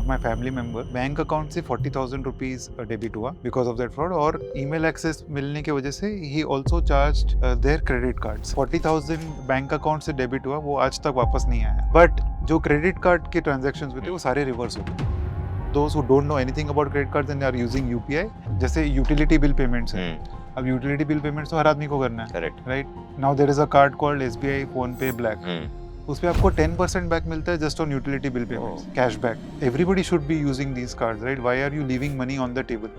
of my family member, bank account से 40,000 rupees debit हुआ because of that fraud, और email access मिलने की वजह से he also charged there credit cards. 40,000 bank account से डेबिट हुआ, वो आज तक वापस नहीं आया। बट जो क्रेडिट कार्ड के ट्रांजेक्शंस हुए थे वो सारे रिवर्स हो गए। Those who don't know anything about credit cards and they are using UPI, जैसे यूटिलिटी बिल पेमेंट्स है, अब यूटिलिटी बिल पेमेंट्स तो हर आदमी को करना है, correct. Right? Now there is a card called SBI PhonePe black, उस पे आपको 10% बैक मिलता है just on utility bill payments, cash back. Everybody should be using these cards, right? Why are you leaving money on the table?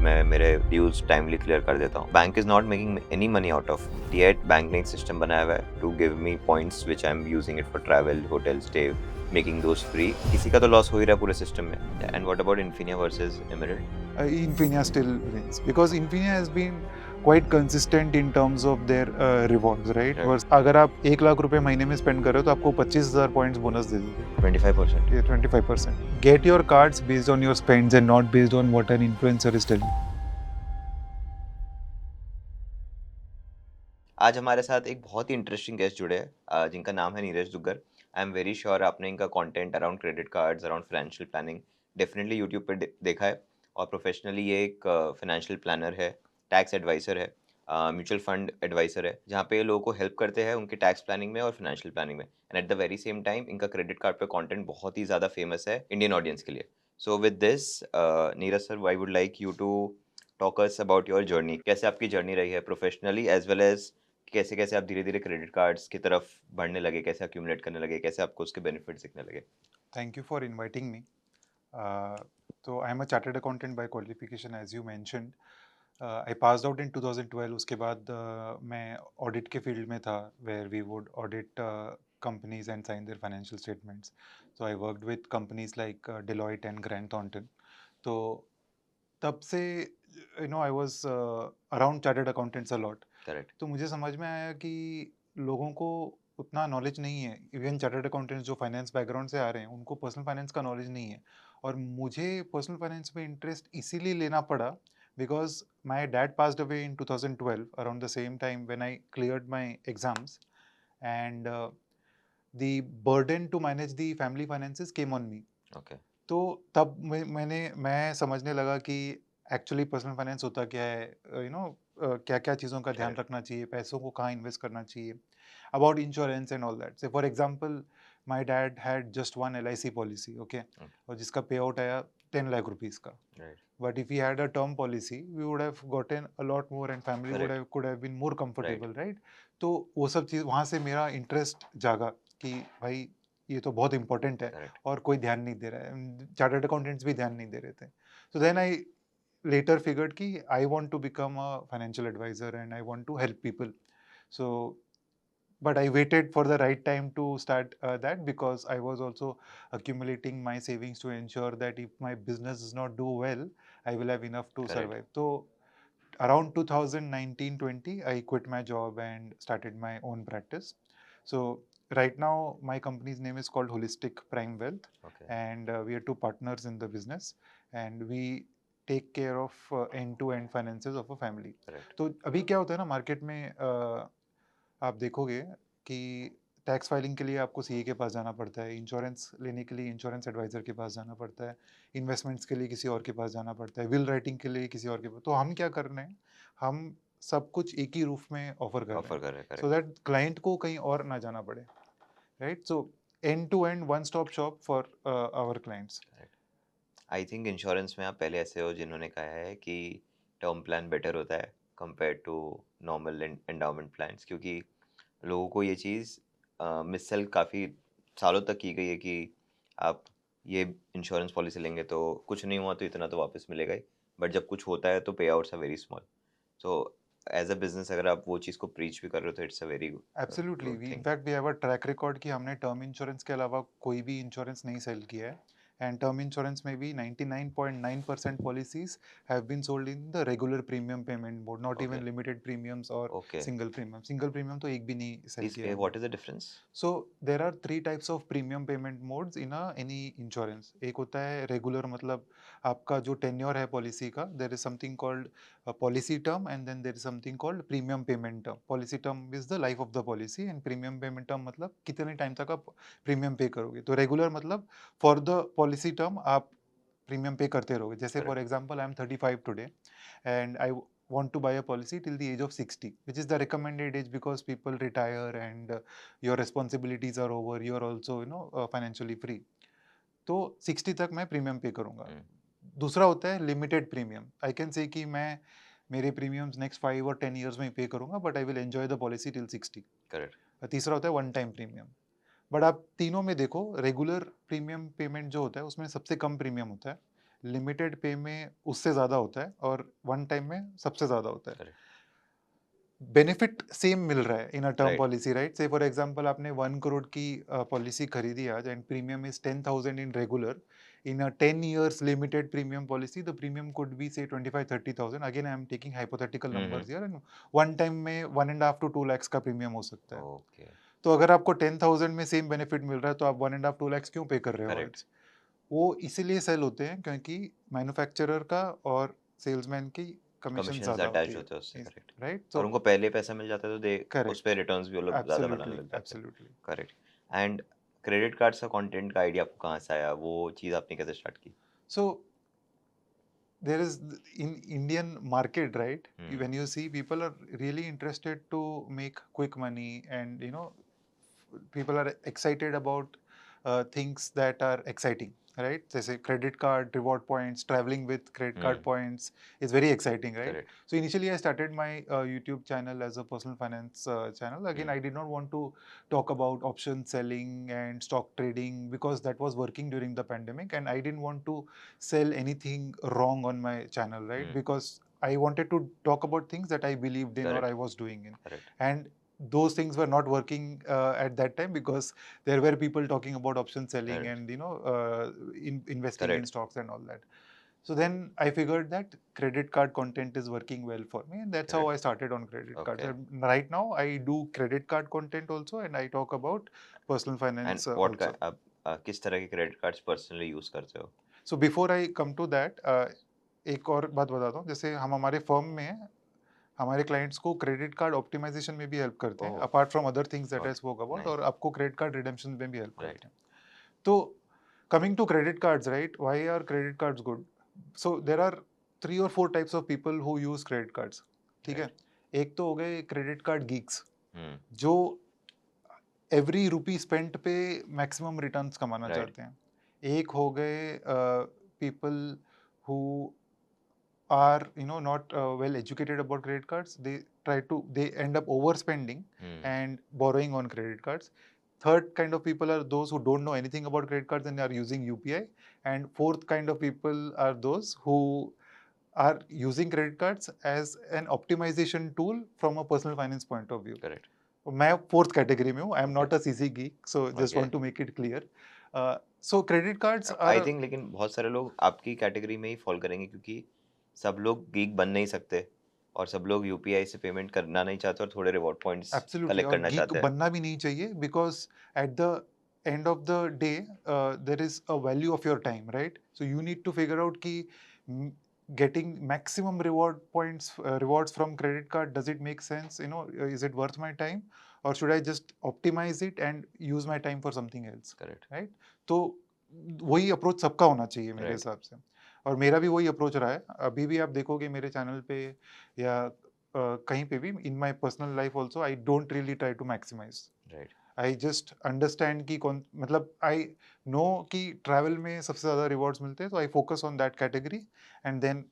मैं मेरे dues timely clear कर देता हूँ। Bank is not making any money out of yet. Bank ने एक system बनाया हुआ है to give me points which I am using it for travel, hotel stay, making those free. किसी का तो लॉस हो ही रहा है पूरे सिस्टम में। And what about Infinia versus emerald? Infinia still wins because Infinia has been quite consistent in terms of their rewards, right? Right. और अगर आप 1 लाख रुपए महीने में स्पेंड कर रहे हो तो आपको 25,000 पॉइंट्स बोनस दे देंगे। 25%। Yeah, 25%. Get your cards based on your spends and not based on what an influencer is telling. आज हमारे साथ एक बहुत ही इंटरेस्टिंग गेस्ट जुड़े हैं जिनका नाम है Neeraj Duggar. I am very sure आपने इनका content around credit cards, around financial planning definitely YouTube पे देखा है। और प्रोफेशनली ये एक फाइनेंशियल प्लानर है, टैक्स एडवाइज़र है, म्यूचुअल फंड एडवाइज़र है, जहाँ पे ये लोगों को हेल्प करते हैं उनके टैक्स प्लानिंग में और फाइनेंशियल प्लानिंग में। And at the very same time इनका क्रेडिट कार्ड पे कंटेंट बहुत ही ज़्यादा फेमस है इंडियन ऑडियंस के लिए। So with this Neeraj sir, I would like you to talk us about your journey. कैसे आपकी जर्नी रही है प्रोफेशनली एज वेल एज कैसे कैसे आप धीरे धीरे क्रेडिट कार्ड्स की तरफ बढ़ने लगे, कैसे अक्यूमुलेट करने लगे, कैसे आपको उसके बेनिफिट्स दिखने लगे? Thank you for inviting me. So I'm a chartered accountant by qualification, as you mentioned. I passed out in 2012. उसके बाद मैं audit के field में था, where we would audit companies and sign their financial statements. So I worked with companies like Deloitte and Grant Thornton. तो तब से I was around chartered accountants a lot. Correct. तो मुझे समझ में आया कि लोगों को उतना नॉलेज नहीं है। इवन चार्टर्ड अकाउंटेंट्स जो फाइनेंस बैकग्राउंड से आ रहे हैं उनको पर्सनल फाइनेंस का नॉलेज नहीं है। और मुझे पर्सनल फाइनेंस में इंटरेस्ट इसीलिए लेना पड़ा because my dad passed away in 2012 around the same time when I cleared my exams, and the burden to manage the family finances came on me. Okay. तो तब मैं समझने लगा कि एक्चुअली पर्सनल फाइनेंस होता क्या है, क्या क्या चीज़ों का ध्यान Correct. रखना चाहिए, पैसों को कहाँ इन्वेस्ट करना चाहिए, about insurance and all that. Say for example my dad had just one LIC policy, okay, और जिसका पे आउट आया 10 लाख रुपीज़ का। Right. But if he had a term policy we would have gotten a lot more and family would Correct. Have could have been more comfortable, right? तो वो सब चीज़ वहाँ से मेरा इंटरेस्ट जागा कि भाई ये तो बहुत इंपॉर्टेंट है करेक्ट। और कोई ध्यान नहीं दे रहा है, चार्टर्ड अकाउंटेंट्स भी ध्यान नहीं दे रहे थे। So then I later figured कि I want to become a financial advisor and I want to help people. So, but I waited for the right time to start that because I was also accumulating my savings to ensure that if my business does not do well, I will have enough to Correct. survive. So, around 2019-20, I quit my job and started my own practice. So, right now, my company's name is called Holistic Prime Wealth, Okay. and we are two partners in the business, and we take care of end to end finances of a family. Correct. तो अभी क्या होता है ना market में, आप देखोगे कि टैक्स फाइलिंग के लिए आपको CA के पास जाना पड़ता है, इंश्योरेंस लेने के लिए इंश्योरेंस एडवाइज़र के पास जाना पड़ता है, इन्वेस्टमेंट्स के लिए किसी और के पास जाना पड़ता है, विल राइटिंग के लिए किसी और के पास। तो हम क्या कर रहे हैं, हम सब कुछ एक ही रूफ में ऑफर कर रहे ऑफर हैं, कर रहे हैं। So correct. दैट क्लाइंट को कहीं और ना जाना पड़े, right? So end to end one stop shop for our clients. I think insurance में आप पहले ऐसे हो जिन्होंने कहा है कि टर्म प्लान बेटर होता है compare to normal endowment plans, क्योंकि लोगों को ये चीज़ मिससेल काफ़ी सालों तक की गई है कि आप ये इंश्योरेंस पॉलिसी लेंगे तो कुछ नहीं हुआ तो इतना तो वापस मिलेगा ही, बट जब कुछ होता है तो payouts are very small. So as a business अगर आप वो चीज़ को प्रीच भी कर रहे हो तो it's a very absolutely, good we thing. In fact we have a track record कि हमने टर्म इंश्योरेंस के अलावा कोई भी इंश्योरेंस नहीं सेल किया है। एंड टर्म इंश्योरेंस में भी 99.9% policies have been sold in the regular premium payment mode, not okay. Even limited premiums और okay. Single premium. Single premium तो एक भी नहीं सेल प्लीज किया है हमने। What is the difference? So there are three types of premium payment modes in any insurance. एक होता है रेगुलर, मतलब आपका जो टेन्योर है पॉलिसी का, there is something called policy term and then there is something called premium payment term. Policy term is the life of the policy and premium payment term मतलब कितने टाइम तक आप premium पे करोगे। तो regular मतलब for the policy term आप premium पे करते रहोगे। जैसे for correct. Example I am 35 today and I want to buy a policy till the age of 60, which is the recommended age because people retire and your responsibilities are over, you are also financially free. तो 60 तक मैं premium पे करूंगा। हम्म। दूसरा होता है limited premium. I can say कि मैं मेरे प्रीमियम्स नेक्स्ट 5 और 10 ईयर्स में पे करूंगा but I will enjoy the policy till 60। Correct. तीसरा होता है वन टाइम प्रीमियम। बट आप तीनों में देखो, रेगुलर प्रीमियम पेमेंट जो होता है उसमें सबसे कम प्रीमियम होता है, लिमिटेड पे में उससे ज़्यादा होता है और वन टाइम में सबसे ज़्यादा होता है। करेक्ट। बेनिफिट सेम मिल रहा है in a term right. Policy, right? Say for example आपने 1 करोड़ की पॉलिसी खरीदी आज and premium is 10,000 in regular, in a 10 years limited premium policy the premium could be say 25-30,000। Again I am taking hypothetical numbers here and one time में 1.5 to 2 lakhs का premium हो सकता है। Okay. तो अगर आपको 10,000 में सेम बेनिफिट मिल रहा है तो आप 1.5-2 lakhs क्यों पे कर रहे हो करेक्ट। आज? वो इसीलिए सेल होते हैं क्योंकि मैन्युफैक्चरर का और सेल्समैन की कमीशन कमीशंस ज़्यादा होती अटैच है, होते हैं उससे, करेक्ट। राइट? और सो उनको पहले पैसा मिल जाता है तो दे उस पे करेक्ट, रिटर्न्स भी वो लोग ज़्यादा बनाने एब्सोल्युटली, लग जाते हैं। Absolutely. Correct. And credit cards का कंटेंट का आइडिया आपको कहाँ से आया? वो चीज़ आपने कैसे स्टार्ट की? So there is in Indian market, right? Hmm. When you see people are really interested to make quick money, and people are excited about things that are exciting, right? Jैसे credit card, reward points, traveling with credit card hmm. points is very exciting, right? Correct. So initially I started my YouTube channel as a personal finance channel. Again, hmm. I did not want to talk about option selling and stock trading because that was working during the pandemic, and I didn't want to sell anything wrong on my channel, right? Hmm. Because I wanted to talk about things that I believed in or correct. I was doing in. Correct. And those things were not working at that time because there were people talking about option selling correct. and investing in correct. stocks and all that. So then I figured that credit card content is working well for me, and that's how I correct. started on credit cards. Okay. And right now I do credit card content also, and I talk about personal and finance what का also. आप किस तरह के credit cards personally use करते हो? So before I come to that, एक और बात बताता हूँ। जैसे हम हमारे फर्म में हमारे क्लाइंट्स को क्रेडिट कार्ड ऑप्टिमाइजेशन में भी हेल्प करते हैं, oh. Apart from other things that I got. Spoke about, nice. और आपको क्रेडिट कार्ड रिडेम्पशन में भी हेल्प राइट। करते हैं। तो coming to credit cards, right, why are credit cards good? So there are 3 or 4 types of people who use credit cards, ठीक है? Right. एक तो हो गए क्रेडिट कार्ड गीक्स, हम्म। जो एवरी रुपी स्पेंट पे मैक्सिमम रिटर्न्स कमाना राइट। चाहते हैं। एक हो गए people who are not well educated about credit cards. They end up overspending hmm. and borrowing on credit cards. Third kind of people are those who don't know anything about credit cards and are using UPI. And fourth kind of people are those who are using credit cards as an optimization tool from a personal finance point of view. Correct. मैं fourth category में हूँ, I am okay. Not a CC geek, so just okay. Want to make it clear. So credit cards I are, think लेकिन बहुत सारे लोग आपकी category में ही fall करेंगे क्योंकि सब लोग गीक बन नहीं सकते और सब लोग यूपीआई से पेमेंट करना नहीं चाहते और थोड़े रिवॉर्ड पॉइंट्स एब्सोल्युटली, कलेक्ट और करना गीक चाहते हैं। बनना भी नहीं चाहिए because at the end of the day there is a value of your time, right? So you need to figure out कि getting maximum reward points, rewards from credit card, does it make sense? Is it worth my time, or should I just optimize it and use my time for something else, correct. right? तो वही approach सबका होना चाहिए मेरे right. हिसाब से, और मेरा भी वही अप्रोच रहा है। अभी भी आप देखोगे मेरे चैनल पे या कहीं पे भी in my personal life also, I don't really try to maximise. Right. I just understand कि कौन, मतलब आई नो कि ट्रैवल में सबसे ज़्यादा रिवॉर्ड्स मिलते हैं, तो I focus on that category, and then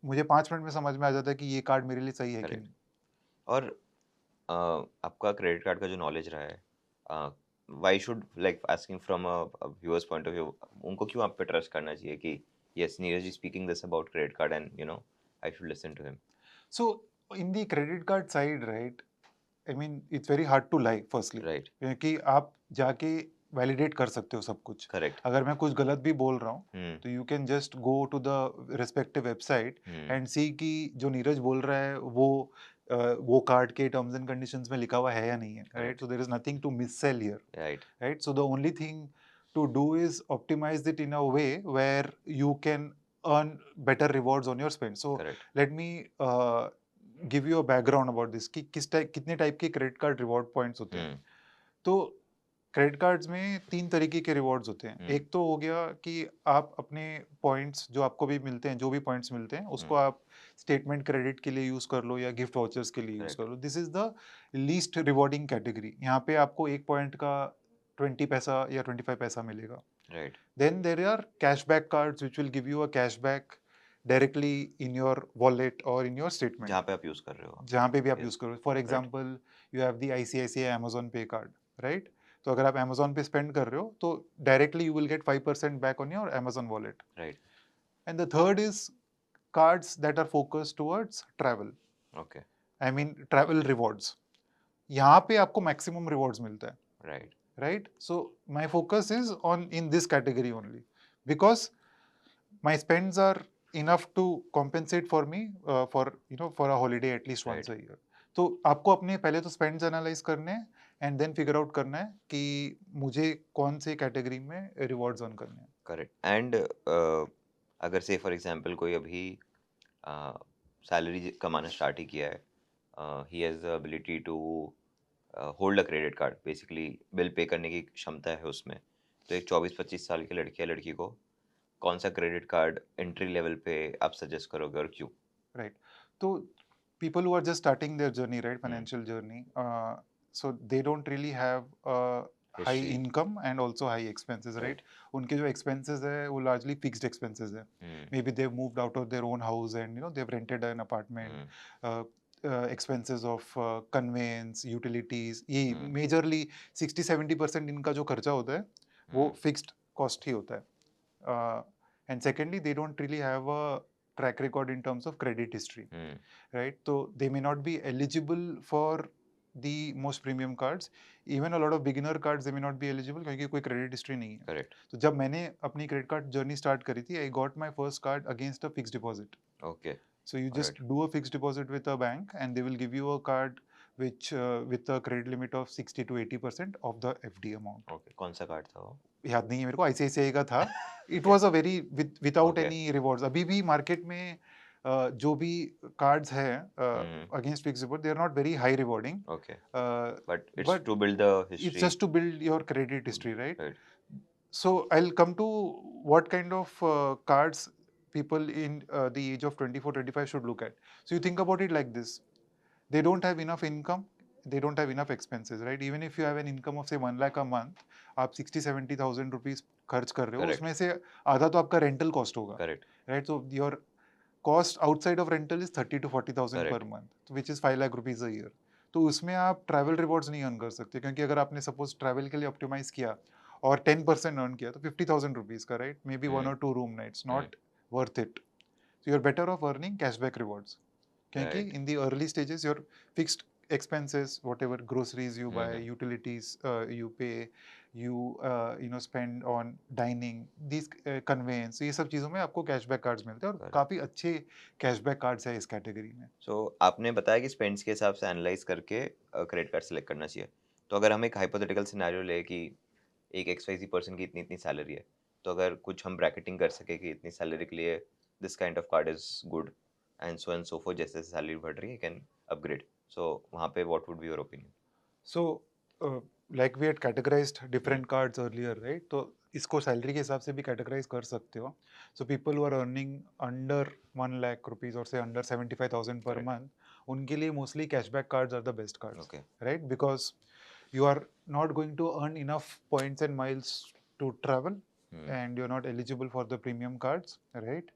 मुझे 5 मिनट में समझ में आ जाता है कि ये कार्ड मेरे लिए सही है कि करेक्ट। नहीं। और आपका क्रेडिट कार्ड का जो नॉलेज रहा है, why should like asking from a viewer's point of view, उनको क्यों आप पे ट्रस्ट करना चाहिए कि yes Neeraj is speaking this about credit card and I should listen to him? So in the credit card side, right, I mean it's very hard to lie firstly, right. क्योंकि आप जाके वैलिडेट कर सकते हो सब कुछ। करेक्ट। अगर मैं कुछ गलत भी बोल रहा हूँ हम्म। तो you can just go to the respective website hmm. And see कि जो नीरज बोल रहा है वो कार्ड के टर्म्स एंड कंडीशंस में लिखा हुआ है या नहीं है, right? Correct. So there is nothing to mis sell here, right. right? So the only thing to do is optimize it in a way where you can earn better rewards on your spend. So correct. let me give you a background about this कि कितने type के credit card reward points होते हैं। हम्म। तो credit cards में 3 तरीके के rewards होते हैं। हुँ, एक तो हो गया कि आप अपने पॉइंट्स जो आपको भी मिलते हैं, जो भी पॉइंट्स मिलते हैं, उसको हुँ, आप स्टेटमेंट क्रेडिट के लिए यूज़ कर लो या गिफ्ट वाउचर्स के लिए यूज़ राइट, कर लो। This is the least rewarding category. यहाँ पे आपको 1 पॉइंट का 20 पैसा या 25 पैसा मिलेगा। Right, Then there are cashback cards which will give you a cashback directly in your wallet or in your जहाँ statement. पे आप यूज़ कर रहे हो। जहाँ पे भी आप यूज़ यस, करो, for right, example you have the ICICI Amazon पे कार्ड, राइट? तो अगर आप Amazon पे स्पेंड कर रहे हो तो directly you will get 5% back on your Amazon wallet. Right, and the third is cards that are focused towards travel, okay, I mean travel rewards. यहाँ पे आपको मैक्सिमम रिवॉर्ड्स मिलता है, right, right? So my focus is on in this category only because my spends are enough to compensate for me for a holiday at least once right, a year. तो आपको अपने पहले तो spends analyse करने हैं and then figure out करना है कि मुझे कौन से कैटेगरी में रिवॉर्ड्स अर्न करने हैं। करेक्ट एंड अगर से फॉर एग्ज़ाम्पल कोई अभी सैलरी कमाना स्टार्ट ही किया है, he has the ability to hold a credit card, basically bill pay करने की क्षमता है उसमें। तो एक 24-25 साल की लड़की या लड़की को कौन-सा क्रेडिट कार्ड एंट्री लेवल पे आप सजेस्ट करोगे और क्यों? राइट, तो people who are just starting their journey, right, hmm, financial journey, so they don't really have a high history, income and also high expenses, right? Right, उनके जो expenses है वो largely fixed expenses है। हुँ, Maybe they've moved out of their own house and they've rented an apartment. Hmm, Expenses of conveyance, utilities, ये हुँ, majorly 60-70% इनका जो खर्चा होता है वो हुँ, fixed cost ही होता है। And secondly, they don't really have a track record in terms of credit history, hmm, right? So they may not be eligible for the most premium cards. Even a lot of beginner cards they may not be eligible क्योंकि कोई credit history नहीं है। Correct, तो जब मैंने अपनी credit card journey start करी थी, I got my first card against a fixed deposit. Okay, So you just alright, do a fixed deposit with a bank, and they will give you a card which with a credit limit of 60 to 80% of the FD amount. Okay, कौन-सा card था वो? याद नहीं है मेरे को, ICICI का था। It okay, was a very without okay, any rewards. अभी भी मार्केट में जो भी कार्ड्स हैं hmm, against fixed deposit, they are not very high rewarding, okay, but it's but to build the it's history, just to build your credit hmm, history, right? Right, So I'll come to what kind of cards people in the age of 24-25 should look at. So you think about it like this: they don't have enough income, they don't have enough expenses, right? Even if you have an income of say 1 lakh a month, आप 60-70,000 rupees खर्च कर रहे हो, correct, उसमें से आधा तो आपका रेंटल कॉस्ट होगा, correct, right? So your cost outside of rental is 30 to 40,000 पर correct, month, which is 5 lakh rupees a year. तो उसमें आप ट्रैवल रिवॉर्ड्स नहीं अर्न कर सकते, क्योंकि अगर आपने सपोज ट्रैवल के लिए ऑप्टिमाइज किया और 10% अर्न किया तो 50,000 रुपीज का, right? Maybe one hmm, और two room nights, hmm, not worth it. So you're better off earning cashback rewards. क्योंकि right, in the early stages your fixed expenses, whatever groceries you hmm, buy, hmm, utilities you pay, you spend on dining, these conveyance, ये सब चीज़ों में आपको cashback cards मिलते हैं और correct. काफ़ी अच्छे cashback cards है इस कैटेगरी में। सो आपने बताया कि स्पेंड्स के हिसाब से एनालाइज़ करके क्रेडिट कार्ड सेलेक्ट करना चाहिए। तो अगर हम एक हाइपोथेटिकल सिनेरियो लें कि एक एक्स-वाई-ज़ेड पर्सन की इतनी-इतनी सैलरी है, तो अगर कुछ हम ब्रैकेटिंग कर सकें कि इतनी सैलरी के लिए this kind of card is good and so fourth, जैसे-जैसे सैलरी बढ़ रही है, यू कैन अपग्रेड। सो वहाँ पे what would be your opinion? So, like we had categorized hmm, different cards earlier, right? तो इसको सैलरी के हिसाब से भी कैटेगराइज कर सकते हो। So people who are earning under 1 lakh rupees और से अंडर 75,000 पर करेक्ट, मंथ, उनके लिए mostly cashback cards are the best cards, okay, right? Because you are not going to earn enough points and miles to travel, hmm, and you're not eligible for the premium cards, right?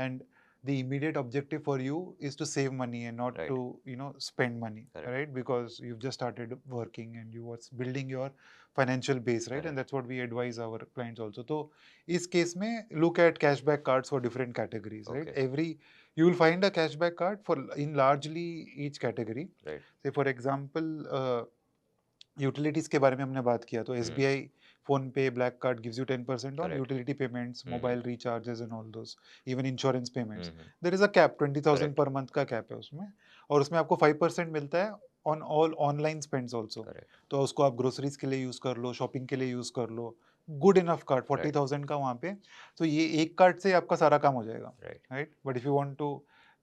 And the immediate objective for you is to save money and not to right, spend money, correct, right? Because you've just started working and you was building your financial base, right? And correct, that's what we advise our clients also. So इस case में look at cashback cards for different categories, right? Okay, Every you will find a cashback card for in largely each category. Right, Say for example, utilities के बारे में हमने बात किया, तो hmm, SBI PhonePe black card gives you 10% on correct, utility payments, hmm, hmm, mobile recharges and all those, even insurance hmm, payments. Hmm, there is a cap, 20,000 correct, per month का cap है उसमें, और उसमें आपको 5% मिलता है on all online spends also. Correct, तो उसको आप ग्रोसरीज के लिए यूज़ कर लो, शॉपिंग के लिए यूज़ कर लो। गुड इनफ कार्ड, राइट, 40,000 का वहाँ पे। तो ये एक कार्ड से आपका सारा काम हो जाएगा, right, right? But if you want to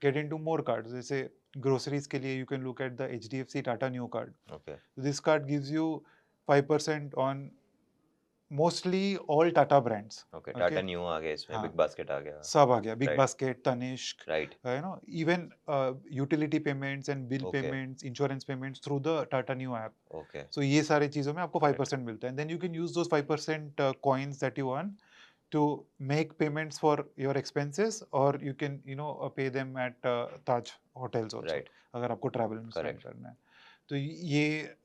get into more cards, जैसे ग्रोसरीज के लिए, you can look at the HDFC Tata Neu card. Okay, This card gives you 5% on mostly all Tata brands. Okay, okay. Tata Neu आ गया इसमें, हाँ, big basket आ गया। सब आ गया. Big right, basket, Tanishq, right, even utility payments and bill okay, payments, insurance payments through the Tata Neu app. Okay, so ये सारे चीज़ों में आपको करेक्ट, 5% मिलता है. And then you can use those 5% coins that you earn to make payments for your expenses, or you can pay them at Taj hotels also, right, अगर आपको travel में स्पेंड करेक्ट, करना है. तो ये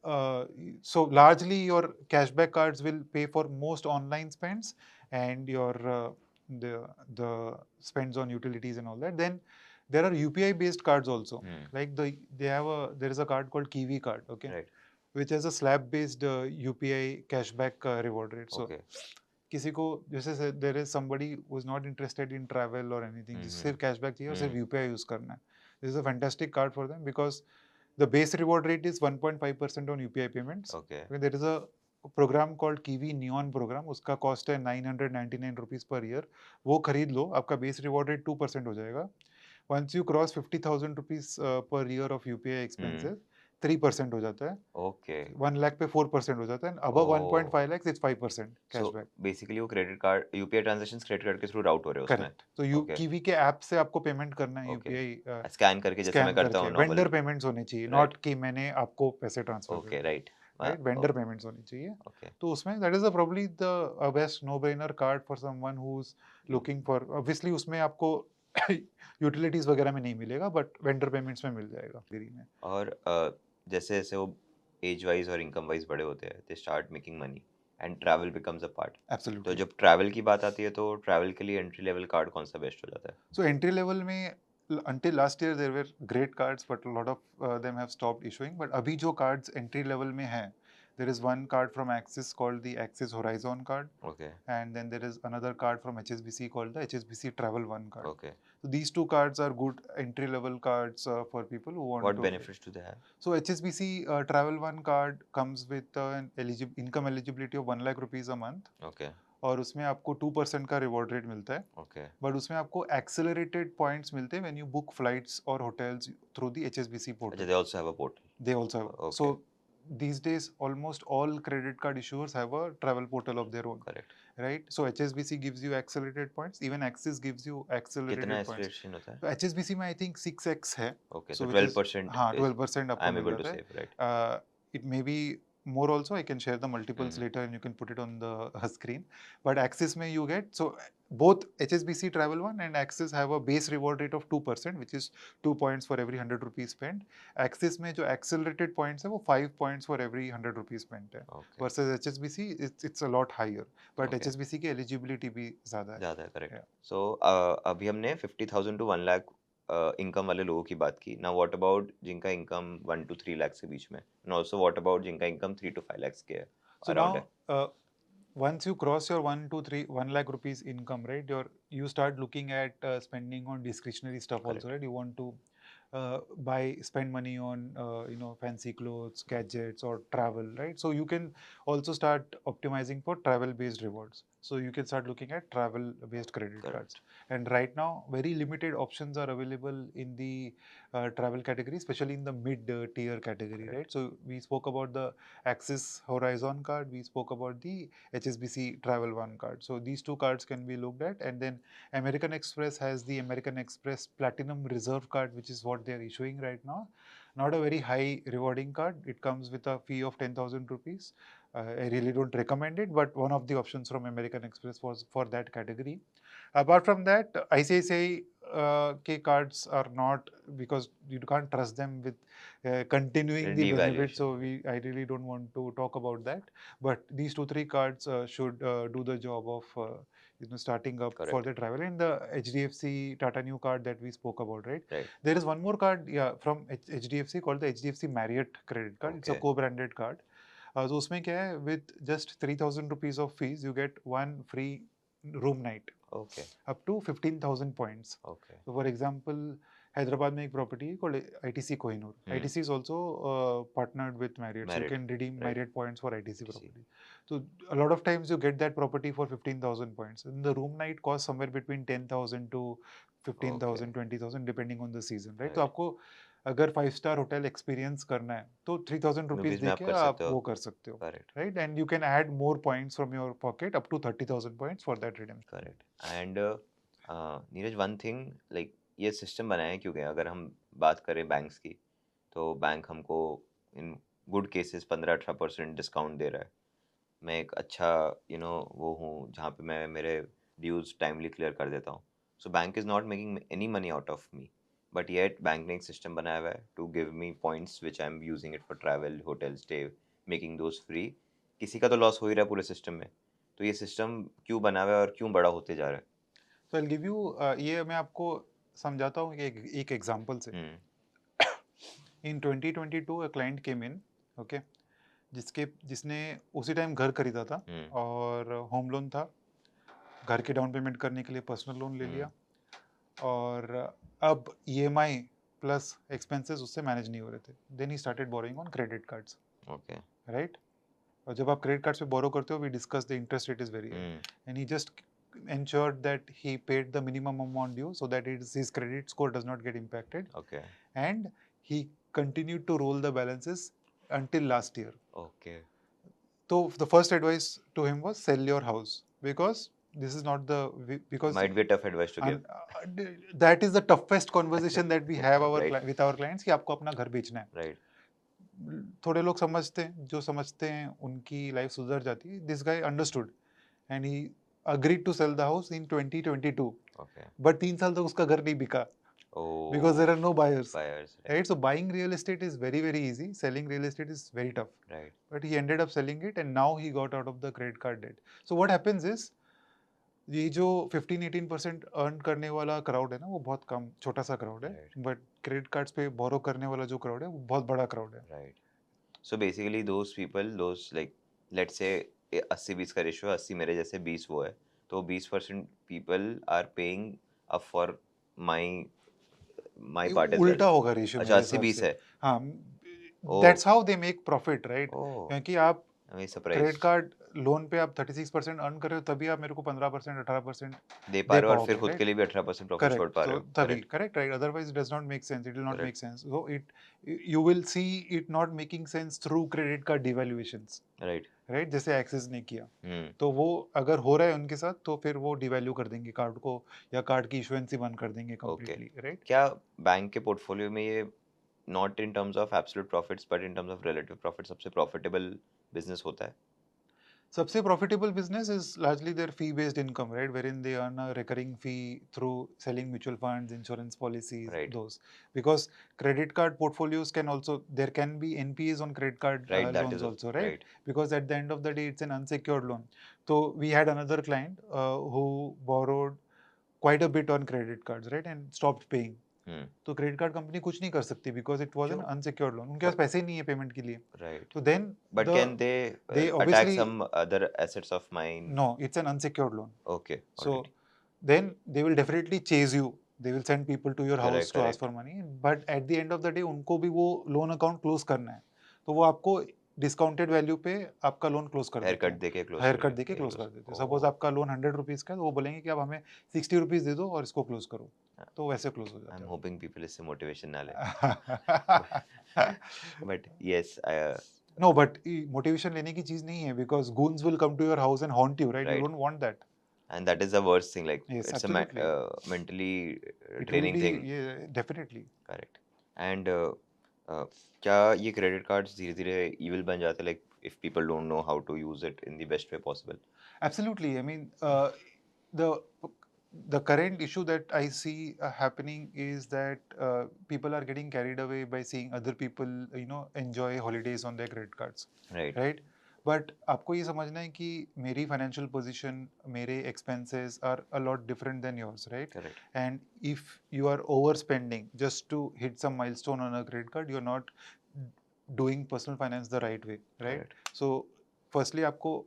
so largely your cashback cards will pay for most online spends, and your the the spends on utilities and all that. Then there are UPI based cards also. Like there is a card called Kiwi card, okay, right, which has a slab based UPI cashback reward rate. So okay, किसी को जैसे there is somebody who is not interested in travel और anything, जिसे सिर्फ cashback चाहिए और सिर्फ UPI use करना है, this is a fantastic card for them, because the base reward rate is 1.5% on UPI payments. Okay, Okay, there is a program called Kiwi Neon program, उसका cost है 999 rupees per year. वो खरीद लो, आपका base reward rate 2% हो जाएगा. Once you cross 50,000 rupees per year of UPI expenses, 3% हो जाता है. ओके, 1 लाख पे 4% हो जाता है. Above oh! 1.5 lakhs it's 5% so cashback. Basically वो credit card UPI transactions credit card के थ्रू राउट हो रहे हैं उसमें? करेक्ट. तो यू ओके, कीवी के ऐप से आपको पेमेंट करना है ओके। यूपीआई स्कैन करके जैसे मैं स्कैन करता करके. हूँ नॉर्मल। वेंडर पेमेंट्स होने चाहिए, राइट, नॉट कि मैंने आपको पैसे ट्रांसफर कर ओके, दिए. राइट। राइट, वेंडर पेमेंट्स होनी चाहिए. ओके, तो उसमें that is probably the best no brainer card for someone who is looking for. Obviously उसमें आपको यूटिलिटीज वगैरह में नहीं मिलेगा, बट वेंडर पेमेंट्स में मिल जाएगा फ्री में. और जैसे-जैसे वो एज वाइज़ और इनकम वाइज़ बड़े होते हैं, they start making money and travel becomes a part. तो एब्सोल्युटली. जब ट्रैवल की बात आती है तो ट्रैवल के लिए एंट्री लेवल कार्ड कौन-सा बेस्ट हो जाता है? So entry level में until last year there were great cards, but a lot of them have stopped issuing. But अभी जो cards entry level में हैं, there is one card from Axis called the Axis Horizon card, okay, and then there is another card from HSBC called the HSBC Travel One card. Okay. So these two cards are good entry level cards for people who want what to. Benefits do they have? So HSBC Travel One card comes with an income eligibility of 1 lakh rupees a month, okay, और उसमें आपको 2% का reward rate मिलता है. Okay, but उसमें आपको accelerated points मिलते हैं व्हेन यू बुक फ्लाइट्स और होटल्स थ्रू द HSBC अच्छा portal. They also have a portal. They also have. Okay, so these days almost all credit card issuers have a travel portal of their own, correct. right? So HSBC gives you accelerated points, even Axis gives you कितना accelerated points. Acceleration होता है? तो HSBC में I think 6x है. Okay, so So which is 12% हाँ is 12% आई आपको M mill able to जाता है. Save, right? It may be more also. I can share the multiples later and you can put it on the screen. But Axis में you get, so both HSBC Travel One and Axis have a base reward rate of 2%, which is 2 points for every 100 rupees spent. Axis में जो accelerated points है वो 5 points for every 100 rupees spent है. Okay, Versus HSBC it's a lot higher. But okay. HSBC की eligibility भी ज़्यादा है. ज़्यादा है, करेक्ट। Yeah. सो अभी हमने 50,000 टू 1 लाख इनकम वाले लोगों की बात की। नाउ व्हाट अबाउट जिनका इनकम 1 टू 3 लाख के बीच में? एंड आल्सो व्हाट अबाउट जिनका इनकम 3 टू 5 लाख के So अराउंड है? now, once you cross your 1 lakh rupees income, right, you start looking at spending on discretionary stuff also, correct, right? You want to spend money on fancy clothes, gadgets, or travel, right? So you can also start optimizing for travel based rewards. So you can start looking at travel based credit cards. Correct, And right now very limited options are available in the travel category, especially in the mid tier category, correct, right? So we spoke about the Axis Horizon card, we spoke about the HSBC Travel One card. So these two cards can be looked at. And then American Express has the American Express Platinum Reserve card, which is what they are issuing right now. Not a very high rewarding card. It comes with a fee of 10,000 rupees. I really don't recommend it, but one of the options from American Express was for that category. Apart from that, ICICI K cards are not, because you can't trust them with continuing the benefits. So devaluation, I really don't want to talk about that. But these 2-3 cards should do the job of starting up for correct, the travel. And the HDFC Tata New card that we spoke about, right? Right, There is one more card, yeah, from HDFC called the HDFC Marriott credit card. It's a okay, co-branded card. So उसमें क्या है, with just 3,000 rupees of fees, you get one free room night okay, up to 15,000 points. Okay, So for example, Hyderabad में एक property है called ITC Kohinoor. ITC is also partnered with Marriott, so you Marriott, can redeem right. Marriott points for ITC ITC. property. So a lot of times you get that property for 15,000 points. And the room night costs somewhere between 10,000 to 15,000, 20,000 depending on the season, right? तो Right. आपको अगर 5 star hotel experience करना है तो 3000 rupees rupees में दे आप के कर आप सकते हो। वो कर सकते हो, correct. Right? And you can add more points from your pocket up to 30,000 points for that redemption. Correct. And Neeraj, one thing like ये सिस्टम बनाया है क्योंकि अगर हम बात करें बैंक्स की, तो बैंक हमको इन गुड केसेस 15-18% डिस्काउंट दे रहा है। मैं एक अच्छा वो हूँ जहाँ पे मैं मेरे ड्यूज टाइमली क्लियर कर देता हूँ। So bank is not making any money out of me, but yet bank ने एक सिस्टम बनाया हुआ है to give me points which I am using it for travel, hotel stay, making those free. किसी का तो लॉस हो ही रहा है पूरे सिस्टम में, तो ये सिस्टम क्यों बना हुआ है और क्यों बड़ा होते जा रहा तो आई गिव यू, ये मैं आपको समझाता हूँ एक एग्जांपल से। है? इन 2022 a client came in, okay, जिसने उसी टाइम घर खरीदा था हम्म। और होम लोन था, घर के डाउन पेमेंट करने के लिए पर्सनल लोन ले लिया, और अब ईएमआई प्लस एक्सपेंसेस उससे मैनेज नहीं हो रहे थे। Then he started borrowing on credit cards, okay. Right? और जब आप क्रेडिट कार्ड पे बोरो करते हो, we discuss the interest rate is very high, hmm. And he just ensured that he paid the minimum amount due so that his credit score does not get impacted, okay. and he continued to roll the balances until last year. Okay. So the first advice to him was sell your house, because this is not the because might be tough advice to give. that is the toughest conversation that we have right. with our clients, कि आपको अपना घर बेचना है। Right. थोड़े लोग समझते हैं, जो समझते हैं उनकी लाइफ सुधर जाती है। This guy understood and he agreed to sell the house in 2022, okay. But 3 साल तक उसका घर नहीं बिका because there are no buyers, buyers. right? So buying real estate is very very easy, selling real estate is very tough, right. but he ended up selling it and now he got out of the credit card debt. So what happens is, ये जो 15-18% earn करने वाला crowd है ना, वो बहुत कम, छोटा सा क्राउड है, Right. बट क्रेडिट कार्ड्स पे बोरो करने वाला जो क्राउड है वो बहुत बड़ा क्राउड है। Right. So basically those people, those like let's say 80-20 का रेशियो, 80 मेरे जैसे 20 वो है, तो 20% people are paying up for my my ये part as well. उल्टा होगा रेशियो अच्छा, मेरे हिसाब 80-20 से। है। हाँ, oh. That's how they make profit, right? Oh, क्योंकि आप मैं क्रेडिट सरप्राइज कार्ड लोन पे आप 36% अर्न कर रहे हो, तभी आप मेरे को 15% 18% दे पा दे रहे हो और फिर पाओगे, खुद के राइट? लिए भी 18% प्रॉफिट छोड़ करेक्ट, पा रहे तो हो। तभी correct. Correct, right? Otherwise it does not make sense, it will not make correct. Sense. So it, you will see it not making sense through credit card devaluations, right. Right? जैसे Axis ने किया, हम्म। तो वो अगर हो रहा है उनके साथ, तो फिर वो डिवैल्यू कर देंगे कार्ड को, या कार्ड की इशुएंस ही बंद कर देंगे ओके। Completely, right? क्या बैंक के पोर्टफोलियो में ये not in terms of absolute profits but in terms of relative profit सबसे प्रॉफिटेबल बिजनेस होता है? सबसे profitable business is largely their fee based income, right? Wherein they earn a recurring fee through selling mutual funds, insurance policies, right. those. Because credit card portfolios can also, there can be NPAs on credit card right, that is loans also, right? Right. Because at the end of the day, it's an unsecured loan. So we had another client who borrowed quite a bit on credit cards, right? And stopped paying. हम्म। तो credit card company कुछ नहीं कर सकती, because it was an क्यों? Unsecured loan, उनके पास पैसे ही नहीं है पेमेंट के लिए। राइट। तो then but the can they they attack obviously, some other assets of mine? no, it's an unsecured loan. Okay, So alright. then they will definitely chase you, they will send people to your house correct. to ask correct. for money, but at the end of the day उनको भी वो loan account close करना है, तो वो आपको discounted value पे आपका लोन क्लोज कर हेयर देते कट हैं, दे के क्लोज हायर कर कट दे के देंगे, क्लोज क्लोज। कर देते हैं। सपोज ओह। आपका लोन 100 रुपीज़ का है, तो वो बोलेंगे कि अब हमें 60 रुपीज़ दे दो और इसको क्लोज करो, तो वैसे क्लोज हो आई जाता एम है होपिंग पीपल इससे मोटिवेशन ना ले। वो। But yes, no, but motivation लेने की चीज नहीं है, because goons will come to your house and haunt you, right? You right. don't want that. And that is the worst thing, like Yes, it's a absolutely. Mentally It will draining be, thing. yeah, definitely. Correct. And क्या ये credit cards धीरे धीरे evil बन जाते हैं, like if people don't know how to use it in the best way possible? Absolutely. I mean, the the current issue that I see happening is that people are getting carried away by seeing other people, enjoy holidays on their credit cards, right. right? But आपको ये समझना है कि मेरी financial position, मेरे expenses are a lot different than yours, right? Correct. And if you are over spending just to hit some milestone on a credit card, you are not doing personal finance the right way, right? Correct. So firstly आपको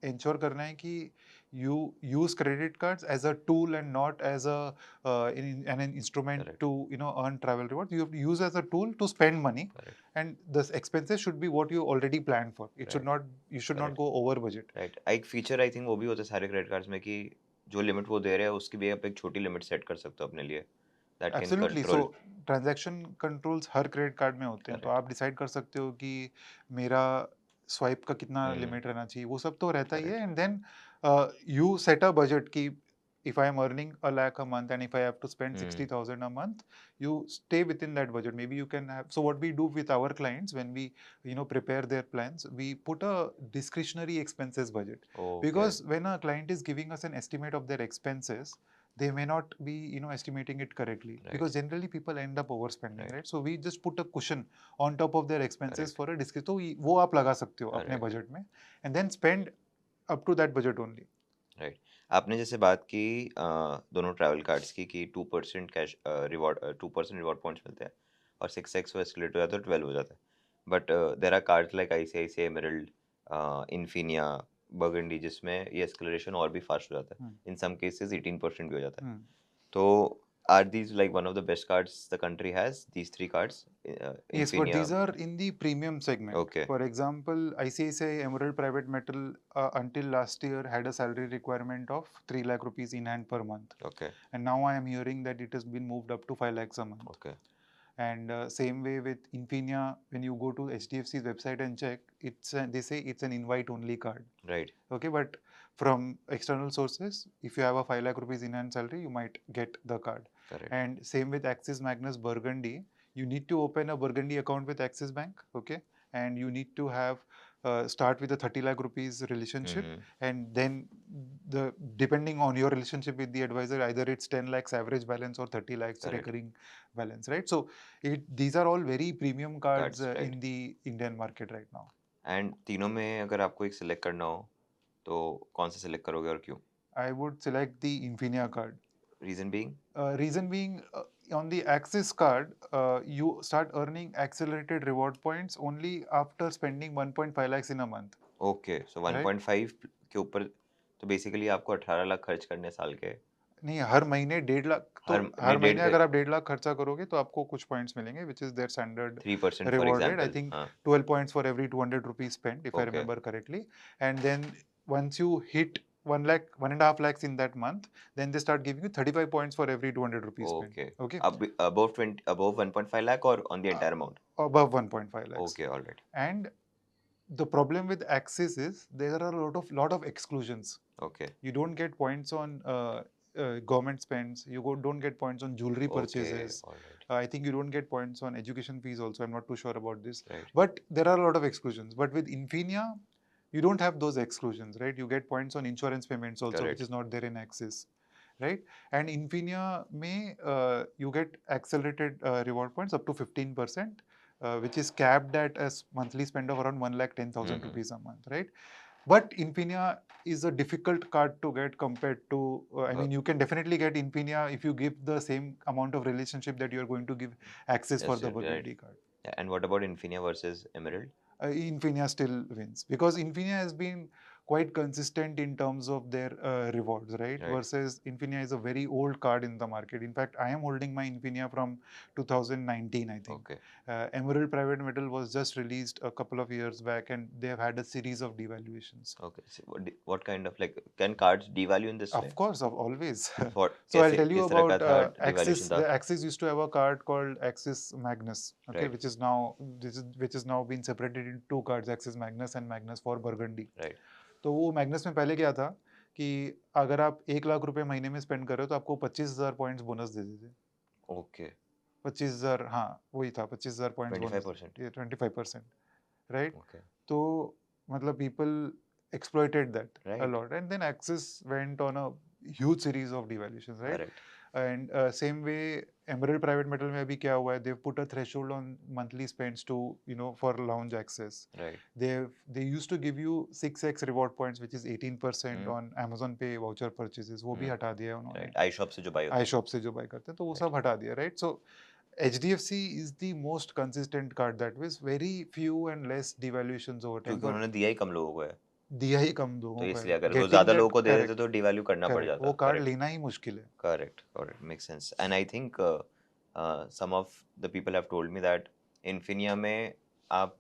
ensure करना है कि you use credit cards as a tool and not as an instrument Correct. to earn travel rewards. You have to use as a tool to spend money, Correct. and the expenses should be what you already planned for. It should Right. not, you should not Correct. go over budget. Right. एक feature I think वो भी होता है सारे credit cards में कि जो limit वो दे रहे हैं उसकी भी आप एक छोटी लिमिट सेट कर सकते हो अपने लिए, that can absolutely. So control. Transaction controls her credit card में होते हैं, तो करेक्ट। आप डिसाइड कर सकते हो कि मेरा स्वाइप का कितना हम्म। लिमिट रहना चाहिए, वो सब तो रहता ही है। Correct. And then you set a budget कि if I am earning a lakh a month and if I have to spend hmm. 60,000 a month, you stay within that budget. Maybe you can have. So what we do with our clients when we prepare their plans, we put a discretionary expenses budget, okay. because when a client is giving us an estimate of their expenses, they may not be estimating it correctly, right. because generally people end up overspending, right. right? So we just put a cushion on top of their expenses correct. for a discrete, तो वो आप लगा सकते हो अपने correct. Budget में, and then spend up to that budget only. Right. आपने जैसे बात की दोनों ट्रैवल कार्ड्स की कि 2% कैश रिवॉर्ड 2% रिवॉर्ड पॉइंट्स मिलते हैं और 6x वो एस्केलेट हो जाता है, 12 हो जाता है। But there are cards like ICICI Emeralde, Infinia, burgundy, जिसमें ये एस्केलेशन और भी फास्ट हो जाता है। Hmm. इन सम केसेस 18% भी हो जाता है। Hmm. तो are these like one of the best cards the country has, these 3 cards? Yes, but Infinia. these are in the premium segment. Okay. For example, ICICI Emerald Private Metal until last year had a salary requirement of 3 lakh rupees in hand per month. Okay. And now I am hearing that it has been moved up to 5 lakhs a month. Okay. And same way with Infinia, when you go to HDFC's website and check, they say it's an invite only card. Right. Okay, but from external sources, if you have a 5 lakh rupees in hand salary, you might get the card. Correct. And same with Axis Magnus Burgundy, you need to open a Burgundy account with Axis Bank, okay, and you need to have start with a 30 lakh rupees relationship, and then depending on your relationship with the advisor, either it's 10 lakhs average balance or 30 lakhs Correct. recurring balance, right? So these are all very premium cards, Cards, right. in the Indian market right now. And तीनों में अगर आपको एक select करना हो तो कौन सा सिलेक्ट करोगे और क्यों? I would select the Infinia card. Reason being? Reason being, on the Axis card, you start earning accelerated reward points only after spending 1.5 lakhs in a month. Okay, so Right. 1.5 के ऊपर तो basically आपको 18 लाख खर्च करने साल के। नहीं, हर महीने 1.5 लाख, तो हर हर नहीं, महीने अगर आप 1.5 लाख खर्चा करोगे तो आपको कुछ पॉइंट्स मिलेंगे, which is their standard 3% for reward rate. I example. think हाँ। 12 points for every 200 rupees spent, if I Okay. remember correctly. And then once you hit 1 lakh, 1.5 lakhs in that month, then they start giving you 35 points for every 200 rupees spent. Okay. Okay, अब above 20, above 1.5 lakh और on the entire amount? above 1.5 lakhs. Okay, alright. And the problem with Axis is there are a lot of exclusions. Okay. You don't get points on government spends. Don't get points on jewelry okay, purchases. Alright. I think you don't get points on education fees also. I'm not too sure about this. Right. But there are a lot of exclusions. But with Infinia, you don't have those exclusions, right? You get points on insurance payments also, Correct. which is not there in Axis, right? And Infinia may you get accelerated reward points up to 15%, which is capped at a monthly spend of around 1,10,000 rupees a month, right? But Infinia is a difficult card to get compared to, I mean, you can definitely get Infinia if you give the same amount of relationship that you are going to give Axis for Yes, the right. Burgundy card. And what about Infinia versus emerald? Infinia still wins because Infinia has been quite consistent in terms of their rewards, right? Right. Versus Infinia is a very old card in the market. In fact, I am holding my Infinia from 2019, I think. Okay. Emerald Private Metal was just released a couple of years back, and they have had a series of devaluations. Okay, what kind of like can cards devalue in this way? Of course, always. What So I'll कैसे, tell you किस तरह का about था Axis. Devaluation था? The Axis used to have a card called Axis Magnus, okay, Right. which is now been separated into two cards, Axis Magnus and Magnus for Burgundy. Right. तो वो Magnus में पहले क्या था कि अगर आप 1 लाख रुपए महीने में स्पेंड कर रहे हो तो आपको 25,000 पॉइंट्स बोनस दे देते। ओके। 25,000, हाँ वही था, 25,000 पॉइंट्स बोनस। 25%। ये 25%, राइट? ओके। तो मतलब people exploited that a Right. lot, and then Axis went on a huge series of devaluations, right? Correct. And same way Emerald Private Metal में अभी क्या हुआ है, they've put a threshold on monthly spends to for lounge access. Right. They used to give you 6x reward points, which is 18% Hmm. on Amazon Pay voucher purchases. वो भी Hmm. हटा दिया है उन्होंने राइट, आई शॉप से जो bye होता है। iShop से जो buy करते हैं, तो वो Right. सब हटा दिया, right? So HDFC is the most consistent card that was very few and less devaluations over time. क्योंकि उन्होंने दिया ही कम लोगों को है, दिया ही कम तो लोगों को इसलिए है। अगर वो Getting ज्यादा that, लोगों को दे देते correct, तो डिवैल्यू करना पड़ correct. जाता। वो कार्ड करेक्ट। लेना ही मुश्किल है। Correct, correct, make sense. And I think some of the people have told me that Infinia में आप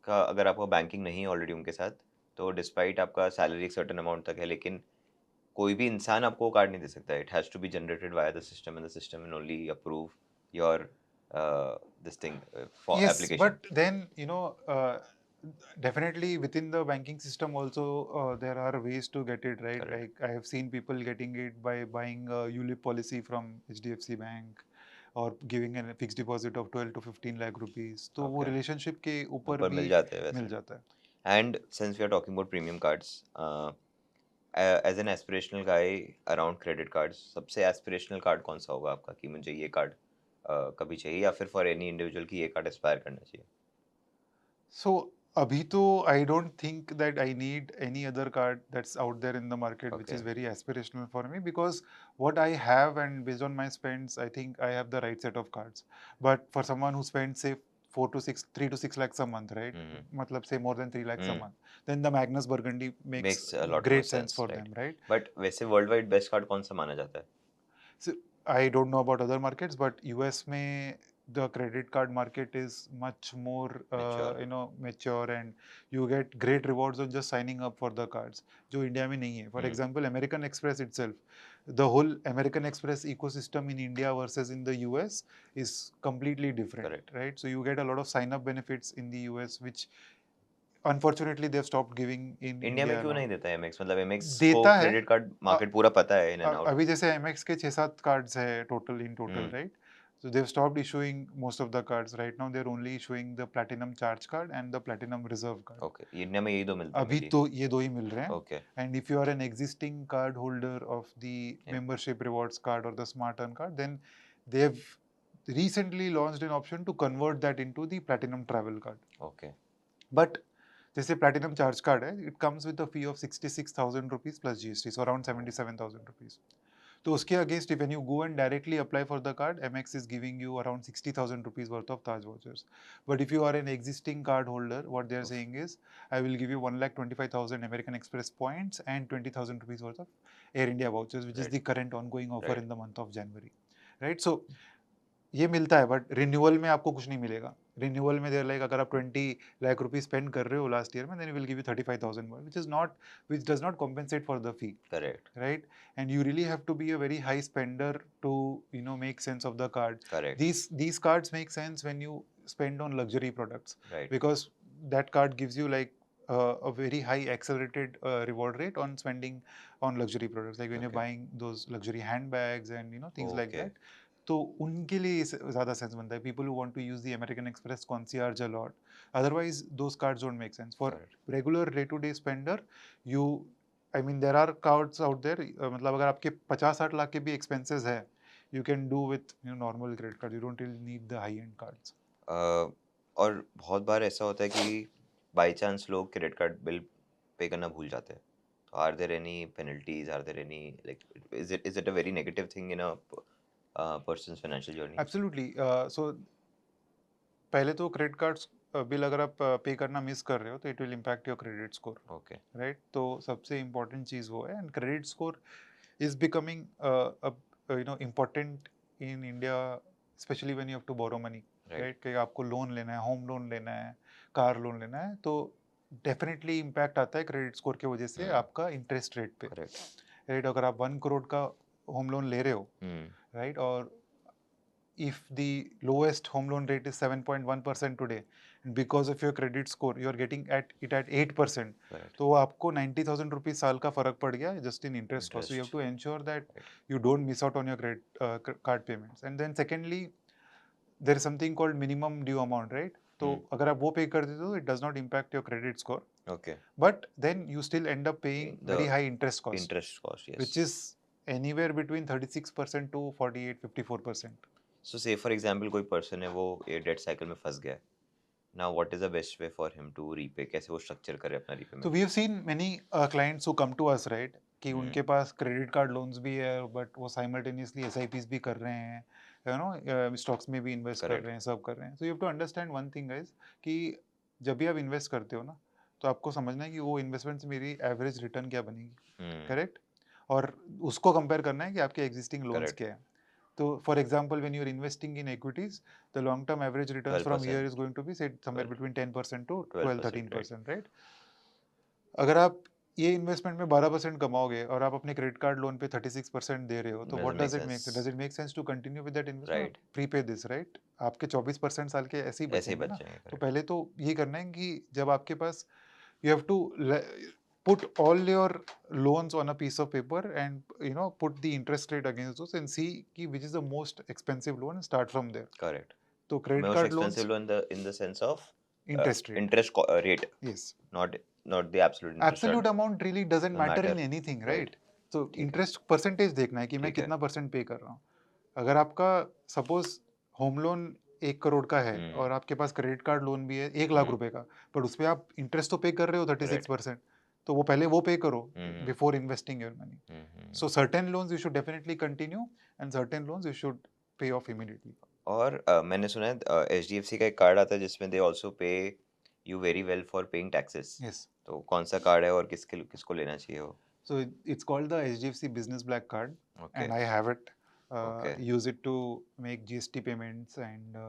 का अगर आपका बैंकिंग नहीं ऑलरेडी उनके साथ, तो डिस्पाइट आपका सैलरी एक सर्टेन अमाउंट तक है, लेकिन कोई भी इंसान आपको कार्ड नहीं दे सकता. It has to be generated via the system, and the system will only approve your this thing for Yes, application. but then, definitely within the banking system also, there are ways to get it right. Correct. Like I have seen people getting it by buying a ULIP policy from HDFC Bank or giving a fixed deposit of 12 to 15 lakh rupees. तो वो Okay. relationship के ऊपर ऊपर भी मिल जाते हैं मिल वैसे. जाता है. And since we are talking about premium cards, as an aspirational guy around credit cards, सबसे aspirational card कौन सा होगा आपका कि मुझे ये कार्ड कभी चाहिए, या फिर for any individual कि ये कार्ड aspire करना चाहिए? So अभी तो I don't think that I need any other card that's out there in the market which Okay. is very aspirational for me, because what I have and based on my spends, I think I have the right set of cards. But for someone who spends say 3 to 6 lakhs a month, right? Mhm. मतलब say more than 3 lakhs a Hmm. month, then the Magnus Burgundy makes Makes a lot more great sense sense, for right? them, right? But वैसे worldwide best card कौन सा माना जाता है? So I don't know about other markets, but US में the credit card market is much more Mature. mature, and you get great rewards on just signing up for the cards, जो India में नहीं है. For Hmm. example, American Express itself, the whole American Express ecosystem in India versus in the US is completely different, Correct. right? So you get a lot of sign up benefits in the US, which unfortunately they've stopped giving in India में India क्यों now. नहीं देता है MX? मतलब MX को देता है. Credit card market पूरा पता है इन एंड आउट. अभी जैसे एमएक्स के 6-7 कार्ड्स है total hmm. Right. So they've stopped issuing most of the cards. Right now they're only issuing the platinum charge card and the platinum reserve card. Okay, India में यही दो मिलते हैं अभी मेनली. तो ये दो ही मिल रहे हैं. Okay. And if you are an existing card holder of the Yeah. membership rewards card or the smart earn card, then they've recently launched an option to convert that into the platinum travel card. Okay. But जैसे platinum charge card है, it comes with a fee of 66,000 rupees plus GST, so around 77,000 rupees. तो उसके against if when you go and directly apply for the card, MX is giving you around 60,000 rupees worth of Taj vouchers. But if you are an existing card holder, what they are saying is, I will give you 1,25,000 American Express points and 20,000 rupees worth of Air India vouchers, which is Right. the current ongoing offer Right. in the month of January. Right? So ये मिलता है, but renewal में आपको कुछ नहीं मिलेगा. Renewal में there like अगर आप 20 लाख रुपीस स्पेंड कर रहे हो लास्ट ईयर में, then will give you 35,000 more, which does not compensate for the fee. करेक्ट. Right? And you really have to be a very high spender to make sense of the card. Correct. These cards make sense when you spend on luxury products, right. because that card gives you like a very high accelerated reward rate on spending on luxury products, like when you're Okay. buying those luxury handbags and things like Okay. that. तो उनके लिए ज़्यादा sense बनता है. People who want to use the American Express concierge a lot, otherwise those cards don't make sense for Correct. Regular day to day spender. You I mean there are cards out there, मतलब अगर आपके 50-60 लाख के भी expenses है, you can do with normal credit card. You don't really need the high end cards. और बहुत बार ऐसा होता है कि बाई चांस लोग क्रेडिट कार्ड बिल पे करना भूल जाते हैं. तो are there any penalties, are there any like, is it a very negative thing in a person's financial journey? Absolutely. So पहले तो क्रेडिट कार्ड्स बिल अगर आप पे करना मिस कर रहे हो, तो it will impact your credit score. Okay. Right? तो सबसे इम्पोर्टेंट चीज़ वो है. And credit score is becoming important in India, especially when you have to borrow money, right. right? कि आपको लोन लेना है, होम लोन लेना है, कार लोन लेना है, तो डेफिनेटली इम्पैक्ट आता है क्रेडिट स्कोर की वजह से आपका इंटरेस्ट रेट पे. करेक्ट. राइट? अगर आप 1 करोड़ का होम लोन ले रहे हो, राइट, और if the lowest home loan rate is 7.1% today, and because of your credit score you are getting at 8%, Correct. तो आपको 90,000 रुपीज साल का फर्क पड़ गया just in interest cost. So you have to ensure that Right. you don't miss out on your credit card payments. And then secondly, there is something called minimum due amount, right? तो अगर आप वो पे कर देते हो, it does not impact your credit score, Okay. but then you still end up paying The very high interest cost, Interest cost, yes. which is anywhere between 36% to 48-54%. So say for example कोई person है, वो ये date cycle में फंस गया है. Now what is the best way for him to repay? कैसे वो स्ट्रक्चर करे अपना repayment? तो we have seen many clients who come to us, right, कि उनके पास क्रेडिट कार्ड लोन्स भी है, बट वो साइमल्टेनियसली एसआईपीस भी कर रहे हैं, स्टॉक्स में भी इन्वेस्ट कर Correct. रहे हैं, सब कर रहे हैं. So you have to understand one thing guys, कि जब भी आप इन्वेस्ट करते हो ना, तो आपको समझना है कि वो इन्वेस्टमेंट से मेरी एवरेज रिटर्न क्या बनेगी. करेक्ट? और उसको कंपेयर करना है कि आपके एग्जिस्टिंग लोन्स Correct. क्या है. तो for example when you are investing in equities, the long term average return from 12%. Here is going to be set somewhere 12. Between 10% to 12%, 12-13%, right? अगर आप ये इन्वेस्टमेंट में 12% कमाओगे और आप अपने क्रेडिट कार्ड लोन पे 36% दे रहे हो, तो what doesn't make does it make sense. Does it make sense to continue with that investment? Right. Prepay this, right? आपके 24% साल के ऐसे ही ऐसे ही बचेंगे बच ना। जाएंगे, तो करेक्ट. पहले तो ये करना है कि जब आपके पास, you have to put all your loans on a piece of paper and put the interest rate against those and see ki which is the most expensive loan and start from there. Correct. So credit Most card loans, expensive loan in the sense of interest rate. interest rate, Yes. not the absolute interest Absolute earned. amount really doesn't Doesn't matter matter. in anything, Right. right? So ठीक है. interest percentage देखना है कि मैं ठीक है. कितना percent पे कर रहा हूँ. अगर आपका सपोज होम लोन 1 करोड़ का है हम्म. और आपके पास क्रेडिट कार्ड लोन भी है 1 लाख रुपए का, पर उस पर आप इंटरेस्ट तो पे कर रहे हो 36%, तो वो पहले वो पे करो hmm. Before investing your money. Hmm. So certain loans you should definitely continue and certain loans you should pay off immediately. और मैंने सुना है HDFC का एक कार्ड आता है जिसमें दे ऑल्सो पे you very well for paying taxes. Yes. तो कौन सा कार्ड है और किसको लेना चाहिए वो? So it's called the HDFC Business Black Card, okay. and I have it. Okay. Use it to make GST payments and the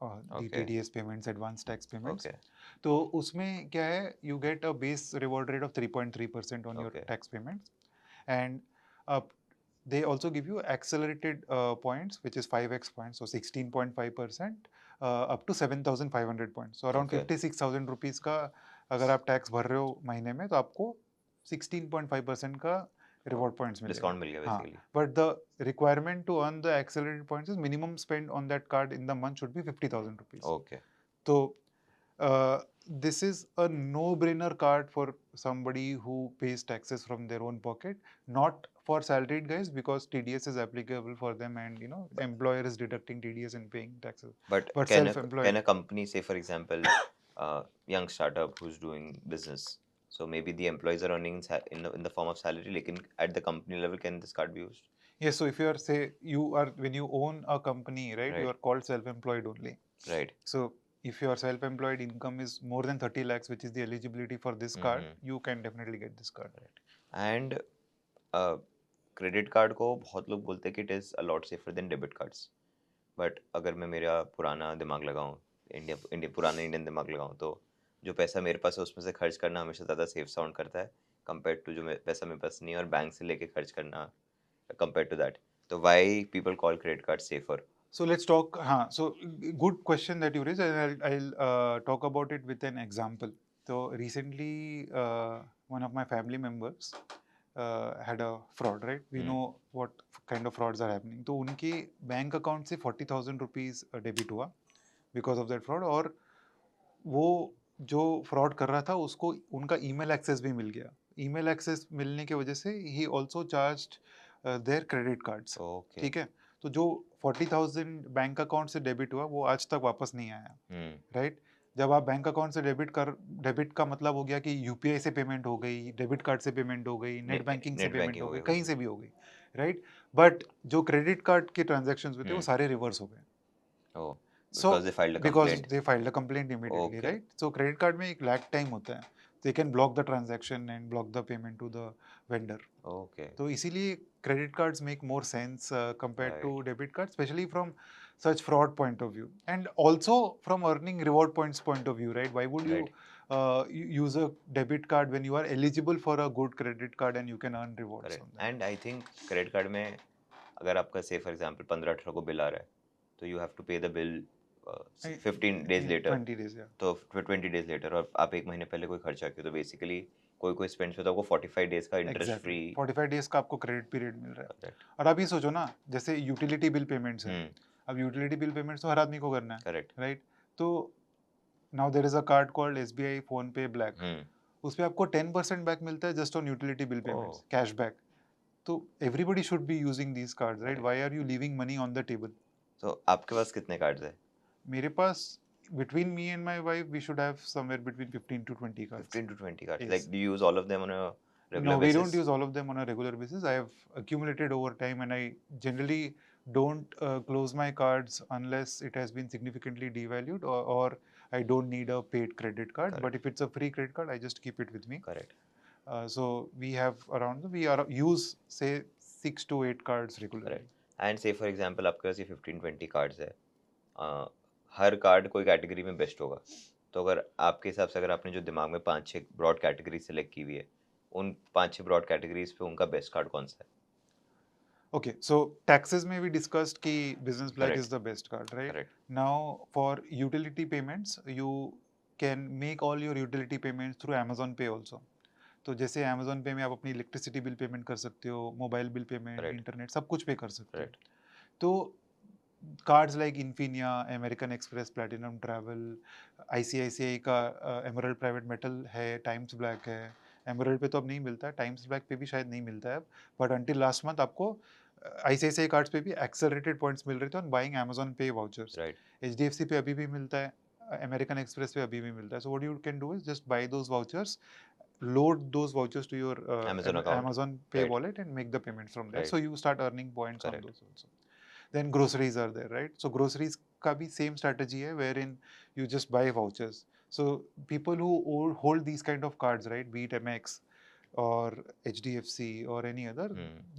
Okay. TDS payments, advanced tax payments. Okay. तो उसमें क्या है, you get a base reward rate of 3.3% on your Okay. tax payments, and uh, they also give you accelerated points, which is 5x points, so 16.5%, up to 7,500 points. So around Okay. 56,000 rupees का अगर आप tax भर रहे हो महीने में, तो आपको 16.5% का रिवॉर्ड पॉइंट्स मिलेगा. डिस्काउंट मिल गया हाँ, basically. but the requirement to earn the accelerated points is minimum spend on that card in the month should be 50,000 rupees. Okay. So this is a no-brainer card for somebody who pays taxes from their own pocket, not for salaried guys, because TDS is applicable for them, and employer is deducting TDS and paying taxes. But But can self-employed, a company, say for example, young startup who's doing business, so maybe the employees are earning in the form of salary, लेकिन at the company level can this card be used? yes. So if you are, say, when you own a company, right, you Right. are called self-employed only. Right. So if your self-employed income is more than 30 lakhs, which is the eligibility for this card, you can definitely get this card. And credit card को बहुत लोग बोलते हैं कि it is a lot safer than debit cards. But अगर मैं मेरा पुराना दिमाग लगाऊं, पुराना इंडियन दिमाग लगाऊं, तो जो पैसा मेरे पास है उसमें से खर्च करना हमेशा ज़्यादा सेफ साउंड करता है कंपेयर टू जो पैसा मेरे पास नहीं है और बैंक से लेके खर्च करना कंपेयर टू दैट. तो why people call credit card safer? So let's talk. So good question that you raised, and I'll talk about it with an example. So recently, one of my family members had a fraud, right? We know what kind of frauds are happening. तो उनके bank account से 40,000 rupees debit हुआ because of that fraud, और वो जो fraud कर रहा था उसको उनका ईमेल एक्सेस भी मिल गया. ईमेल एक्सेस मिलने की वजह से he also charged there credit cards. Okay. ठीक है, तो जो 40,000 बैंक अकाउंट से डेबिट हुआ वो आज तक वापस नहीं आया, राइट? जब आप बैंक अकाउंट से डेबिट का मतलब हो गया कि यूपीआई से पेमेंट हो गई, डेबिट कार्ड से पेमेंट हो गई, नेट बैंकिंग से पेमेंट हो गई, कहीं से भी हो गई, राइट? बट जो क्रेडिट कार्ड के ट्रांजेक्शंस हुए थे वो सारे रिवर्स हो गए. Oh, So because they filed a because complaint. they filed a complaint immediately, Okay. right? So credit card में एक lag time होता है. They can block the transaction and block the payment to the vendor. Okay. तो इसीलिए credit cards make more sense compared to debit cards, especially from such fraud point of view, and also from earning reward points point of view, right? Why would you use a debit card when you are eligible for a good credit card and you can earn rewards Correct. on that? And I think credit card में अगर आपका say for example 15-18 को bill आ रहा है, तो you have to pay the bill 15 days later. 20 days, yeah. तो 20 days later, और आप एक महीने पहले कोई खर्चा किया, तो बेसिकली कोई स्पेंड्स पे तो आपको 45 डेज का इंटरेस्ट फ्री. 45 डेज का आपको क्रेडिट पीरियड मिल रहा है. Correct. और आप ये सोचो ना, जैसे यूटिलिटी बिल पेमेंट्स है, अब यूटिलिटी बिल पेमेंट्स तो हर आदमी को करना है, करेक्ट, राइट? तो now there is a card called SBI PhonePe black, उस पे आपको 10% बैक मिलता है just on utility bill payments, cash back. तो everybody should be using these cards, right? Why are you leaving money on the table? तो आपके पास कितने cards है? मेरे पास, between me and my wife, we should have somewhere between 15 to 20 cards. 15 to 20 cards. Yes. Like, do you use all of them on a regular No, basis? we don't use all of them on a regular basis. I have accumulated over time, and I generally don't close my cards unless it has been significantly devalued, or I don't need a paid credit card. Correct. But if it's a free credit card, I just keep it with me. Correct. So we use say 6 to 8 cards regularly. Correct. And say for example आपके पास ये 15-20 cards है, हर card कोई category में best होगा. तो अगर आपके हिसाब से, अगर आपने जो दिमाग में 5-6 ब्रॉड कैटेगरी सेलेक्ट की हुई है, उन 5-6 ब्रॉड कैटेगरीज पे उनका बेस्ट कार्ड कौन सा है? Okay, so taxes में we discussed कि business black correct, is the best card, right? Correct, Now for utility payments, you can make all your utility payments through Amazon Pay also. तो जैसे Amazon Pay में आप अपनी electricity bill payment कर सकते हो, mobile bill payment, correct, internet सब कुछ पे कर सकते हो. करेक्ट, तो cards like Infinia, American express, platinum travel, ICICI का एमरल्ड प्राइवेट मेटल है, टाइम्स ब्लैक है. एमरल्ड पे तो अब नहीं मिलता है, टाइम्स ब्लैक पे भी शायद नहीं मिलता है अब, बट अंटिल लास्ट मंथ आपको आईसीआईसीआई कार्ड्स पे भी एक्सेलरेटेड पॉइंट्स मिल रहे थे ऑन बाइंग अमेजॉन पे वाउचर्स. राइट, एचडीएफसी पे अभी भी मिलता है, अमेरिकन एक्सप्रेस पे अभी भी मिलता है. So what you can do is just by those vouchers, load those vouchers to your Amazon account, Amazon Pay right, wallet and make the payments from there. Right, So you start earning points on correct, those also. Then groceries are there, right? So groceries का भी same strategy है wherein you just buy vouchers. So people who hold these kind of cards, right, be it MX or HDFC or any other,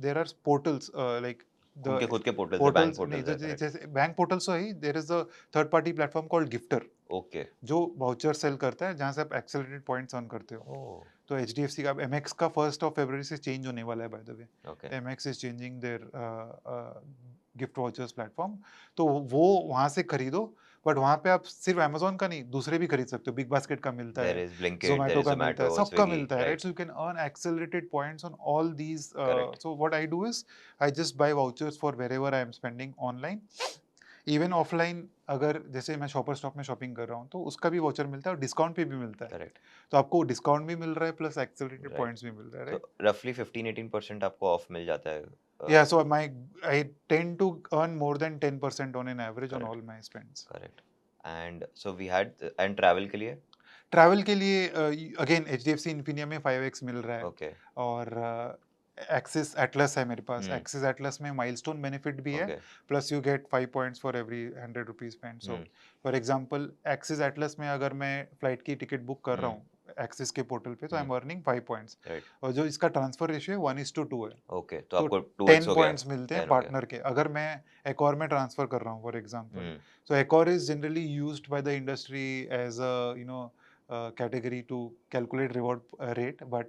there are portals like उनके the खुद के portals है, bank portals नहीं portals है, correct, जैसे bank portals तो है ही, there is a third party platform called Gifter okay, जो वाउचर सेल करता है जहाँ से आप एक्सेलरेटेड पॉइंट्स अर्न करते हो. ओह, तो एच डी एफ सी का एम एक्स का 1 से चेंज होने वाला है by the way. Okay, M X is changing their gift vouchers platform. तो वो वहाँ से खरीदो, बट वहाँ पे आप सिर्फ अमेजोन का नहीं दूसरे भी खरीद सकते हो. बिग बास्केट का मिलता देयर है, is Blinkit, there Zomato is का मिलता है, ज़ोमैटो, सबका स्विगी, मिलता है, right? Right, so you can earn accelerated points on all these. Correct, so what I do is I just buy vouchers for wherever I am spending online. Even offline अगर जैसे मैं shopper stop में shopping कर रहा हूँ तो उसका भी वाउचर मिलता है और डिस्काउंट पे भी मिलता है. करेक्ट, तो आपको डिस्काउंट भी मिल रहा है प्लस एक्सेलरेटेड राइट, पॉइंट्स भी मिल रहा है, तो राइट? रफली 15-18% आपको ऑफ मिल जाता है, Yeah, so I tend to earn more than 10% on an average on correct, all my spends. Correct, and so we had and travel के लिए? ट्रैवल के लिए अगेन एचडीएफसी इन्फिनिया में 5x मिल रहा है, ओके, और एक्सिस एटलस है मेरे पास. हुँ, एक्सिस एटलस में माइलस्टोन बेनिफिट भी है, okay, plus you get 5 points for every 100 rupees spend. So hmm, for example axis Atlas में अगर मैं फ्लाइट की टिकट बुक कर रहा हुँ, हूँ एक्सिस के पोर्टल पे तो आई हुँ, एम अर्निंग 5 पॉइंट्स. राइट, और जो इसका ट्रांसफर रेशियो है 1:2 है. ओके, तो तो आपको 2x 10 हो गया, पॉइंट्स मिलते हैं 10 हो गया, पार्टनर के अगर मैं एकॉर में ट्रांसफर कर रहा हूँ for example. Hmm, so Accor is generally used by the industry as a category to calculate reward rate, but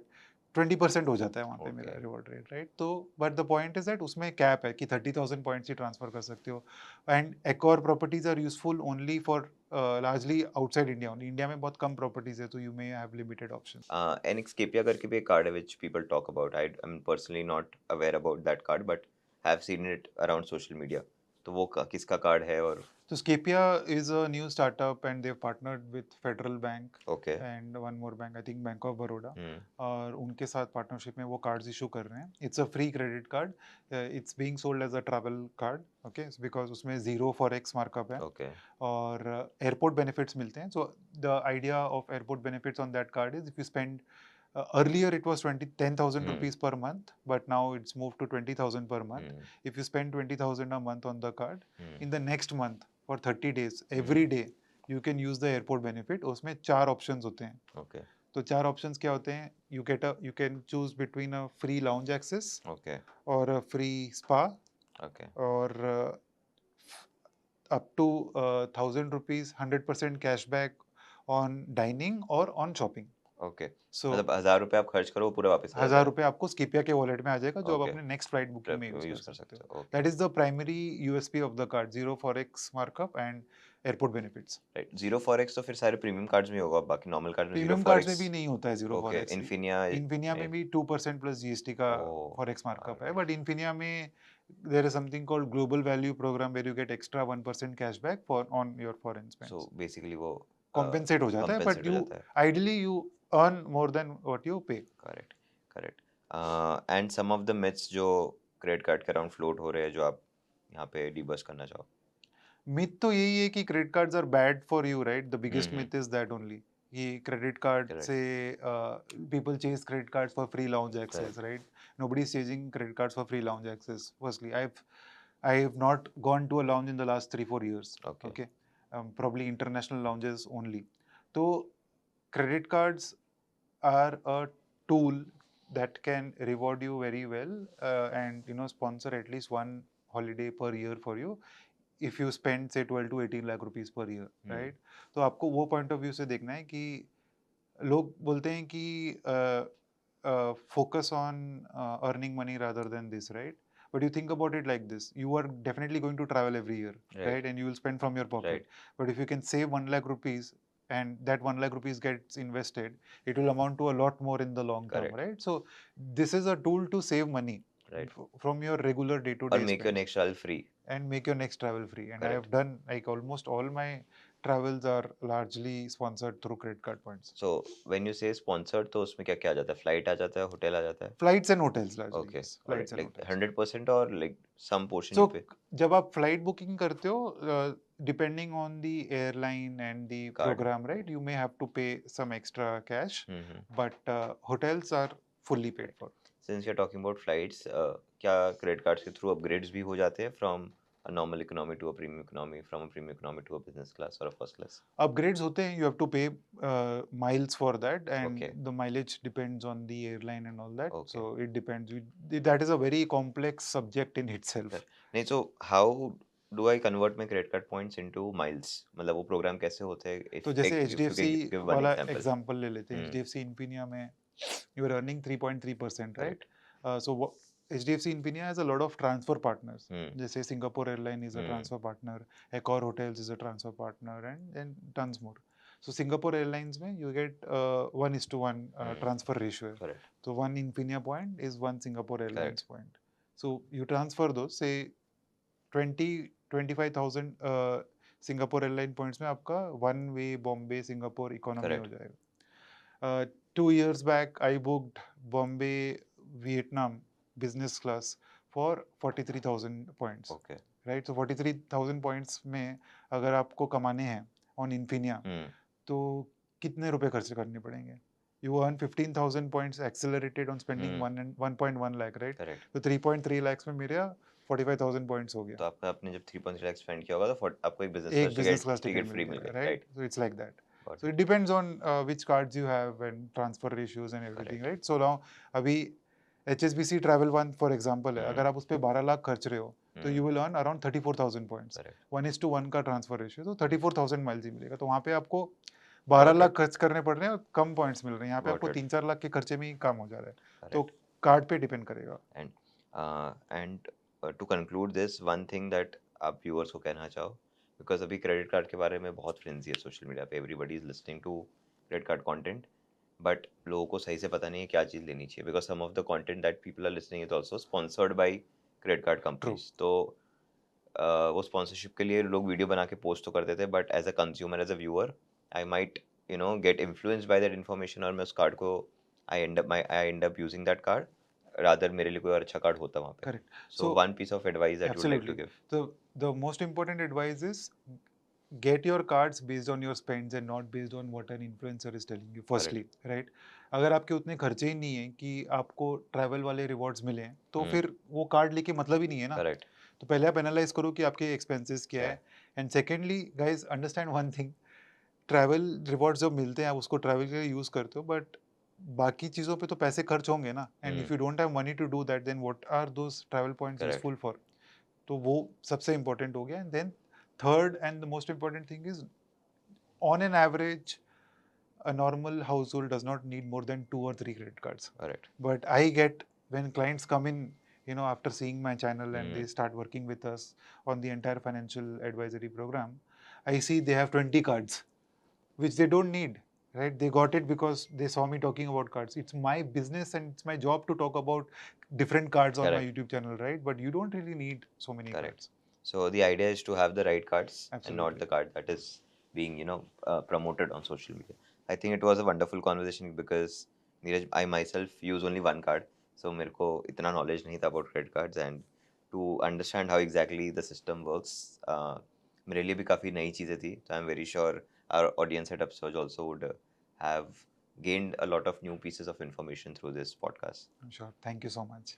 20% हो जाता है वहाँ पे मेरा ओके, रिवॉर्ड रेट, राइट? तो but the point is that उसमें कैप है कि 30,000 पॉइंट्स ही ट्रांसफर कर सकते हो. And Accor properties are useful only for largely outside India. India में बहुत कम प्रॉपर्टीज है तो you may have limited options. एनएक्सकेपिया करके भी एक कार्ड है which people talk about, I am personally not aware about that card but have seen it around social media, तो वो किसका कार्ड है और? So Scapia is a new startup and they've partnered with Federal Bank okay, and one more bank, I think Bank of Baroda. हुँ, और उनके साथ partnership में वो कार्ड्स इशू कर रहे हैं. It's a free credit card. It's being sold as a travel card, okay, because उसमें 0 forex markup है ओके, और एयरपोर्ट बेनिफिट्स मिलते हैं. So the idea of airport benefits on that card is if you spend earlier it was 10,000 hmm, rupees per month, but now it's moved to 20,000 per month. Hmm, If you spend 20,000 a month on the card, hmm, in the next month for 30 days hmm, every day you can use the airport benefit. उसमें 4 options होते हैं. Okay, तो 4 options क्या होते हैं? You can choose between a free lounge access okay, or a free spa okay, or up to 1,000 rupees 100% cashback on dining or on shopping. Okay, So मतलब ₹1000 आप खर्च करो वो पूरा वापस आ जाता है? 1,000 रुपए आपको स्कीपिया के वॉलेट में आ जाएगा जो आप ओके, अपने नेक्स्ट फ्लाइट बुकिंग में यूज कर यूज़ कर सकते सकते हो. हो, okay, that is the primary USP of the card. 0 forex markup and airport benefits. Right, zero forex तो फिर सारे प्रीमियम कार्ड्स में ही होगा, बाकी नॉर्मल कार्ड्स में ज़ीरो प्रीमियम कार्ड्स में फॉरेक्स, भी नहीं होता है zero okay, forex. Infinia Infinia में में, भी 2% प्लस जीएसटी का ओह, फॉरेक्स मार्कअप है, ऑलराइट, बट इन्फिनिया में there is something called global value programme where you get extra 1% cashback for on your foreign so spends. Basically वो compensate हो जाता है, बट कंपेंसेट हो यू जाता है, ideally you earn more than what you pay. Correct, correct, and some of the myths जो credit card के around float हो रहे हैं जो आप यहाँ पे डिबस्ट करना चाहो? मिथ तो यही है कि credit cards are bad for you, right? The hmm, biggest hmm, myth is that only कि credit card correct, say people chase credit cards for free lounge access, correct, right? Nobody is chasing credit cards for free lounge access. Firstly I have not gone to a lounge in the last 3-4 years. Okay, Okay, probably international lounges only. So credit cards are a tool that can reward you very well, and sponsor at least one holiday per year for you if you spend say 12 to 18 lakh rupees per year, hmm, right? तो आपको वो point of view से देखना है कि लोग बोलते हैं कि focus on earning money rather than this, right? But you think about it like this: you are definitely going to travel every year, Right. right? And you will spend from your pocket. Right. But if you can save 1 lakh rupees and that 1 lakh rupees gets invested, it will amount to a lot more in the long term, Correct. right? So this is a tool to save money Right. from your regular Or day-to-day make your spends next travel free. and make your next travel free. And I Correct. have done like almost all my travels are largely sponsored through credit card points. So when you say sponsored, तो उसमें क्या क्या आ जाता है? Flight आ जाता है, hotel आ जाता है? Flights and hotels largely. Okay. Yes. Alright. Flights and Like hotels. 100% or like some portion So you pay? जब आप फ्लाइट बुकिंग करते हो, depending on the airline and the Card. program, right, you may have to pay some extra cash, Mm-hmm. but hotels are fully paid Right. for. Since you're talking about flights, क्या credit cards के through upgrades भी हो जाते हैं from a normal economy to a premium economy, from a premium economy to a business class or a first class? Upgrades होते हैं, you have to pay miles for that, and Okay. the mileage depends on the airline and all that. Okay. So it depends. That is a very complex subject in itself. Correct. नहीं, so how do I convert my credit card points into miles? मतलब वो program कैसे होते हैं? तो If जैसे if you HDFC can give one वाला example. Example ले लेते हैं. Hmm. HDFC Infinia में you are earning 3.3%, right? Correct. So HDFC Infinia has a lot of transfer partners. Hmm. जैसे Singapore Airline is a Hmm. transfer partner, Accor Hotels is a transfer partner, and tons more. So Singapore Airlines में you get 1:1 transfer ratio है. Correct. So one Infinia point is one Singapore Airlines Correct. point. So you transfer those, say 25,000 Singapore airline points में आपका one way Bombay Singapore economy हो Correct. जाएगा. 2 years back I booked Bombay Vietnam business class for 43,000 points, Okay. Right? So 43,000 points में अगर आपको कमाने हैं on Infinia, Hmm. तो कितने रुपए खर्च करने पड़ेंगे? You earn 15,000 points accelerated on spending 1.1 lakh, right? Correct. तो 3.3 lakhs में मेरा 45,000 points हो गया. तो आपने जब 3.3 लाख स्पेंड किया होगा तो आपको एक एक business business class ticket ticket free मिल मिल गया, गया, right? Right? So it's like that. Got So it. it depends on which cards you have and transfer ratios and everything, Correct. right? So now अभी HSBC Travel One for example है, अगर आप उस पे 12 लाख खर्च रहे हो तो you will earn around 34,000 points. Correct. 1:1 का ट्रांसफर रेशियो, तो 34,000 माइल्स ही मिलेगा. तो वहाँ पे आपको Got 12 it. लाख खर्च करने पड़ रहे हैं और कम पॉइंट्स मिल रहे हैं. यहाँ पे Got आपको it. 3-4 लाख के खर्चे में ही काम हो जा रहा है. तो Correct. कार्ड पे डिपेंड करेगा. And to conclude this, one thing that आप viewers को कहना चाहो, because अभी credit card के बारे में बहुत frenzy है social media पे, everybody is listening to credit card content, but लोगों को सही से पता नहीं है क्या चीज़ लेनी चाहिए, because some of the content that people are listening is also sponsored by credit card companies. तो वो sponsorship के लिए लोग वीडियो बना के पोस्ट तो कर देते हैं, but as a consumer, as a viewer, I might get influenced by that information, और मैं उस कार्ड को I end up using that card rather मेरे लिए कोई और अच्छा कार्ड होता वहाँ पे. Correct. So one piece of advice that you would like to Absolutely. give. The most important advice is get your cards based on your spends and not based on what an influencer is telling you. Firstly, right? अगर आपके उतने खर्चे ही नहीं है कि आपको travel वाले rewards मिले हैं, तो फिर वो कार्ड लेके मतलब ही नहीं है ना. Correct. तो पहले आप एनालाइज करो कि आपके एक्सपेंसेस क्या है. And secondly guys understand one thing, travel rewards जब मिलते हैं आप उसको ट्रैवल के लिए यूज़ करते हो, बट बाकी चीज़ों पे तो पैसे खर्च होंगे ना. And if you don't have money to do that, then what are those travel points Correct. Useful for? तो वो सबसे इम्पोर्टेंट हो गया. And then third and the most important thing is, on an average, a normal household does not need more than 2 or 3 credit cards. Correct. But I get, when clients come in, after seeing my channel and they start working with us on the entire financial advisory program, I see they have 20 cards, which they don't need, right? They got it because they saw me talking about cards. It's my business and it's my job to talk about different cards on my Correct. YouTube channel, right? But you don't really need so many Correct. cards. So the idea is to have the right cards and not Absolutely. the card that is being promoted on social media. I think it was a wonderful conversation because Neeraj, I myself use only one card, so मेरे को इतना knowledge नहीं था about credit cards, and to understand how exactly the system works, मेरे लिए भी काफ़ी नई चीज़ें थी. So I'm very sure our audience at Upsurge also would have gained a lot of new pieces of information through this podcast. I'm sure. Thank you so much.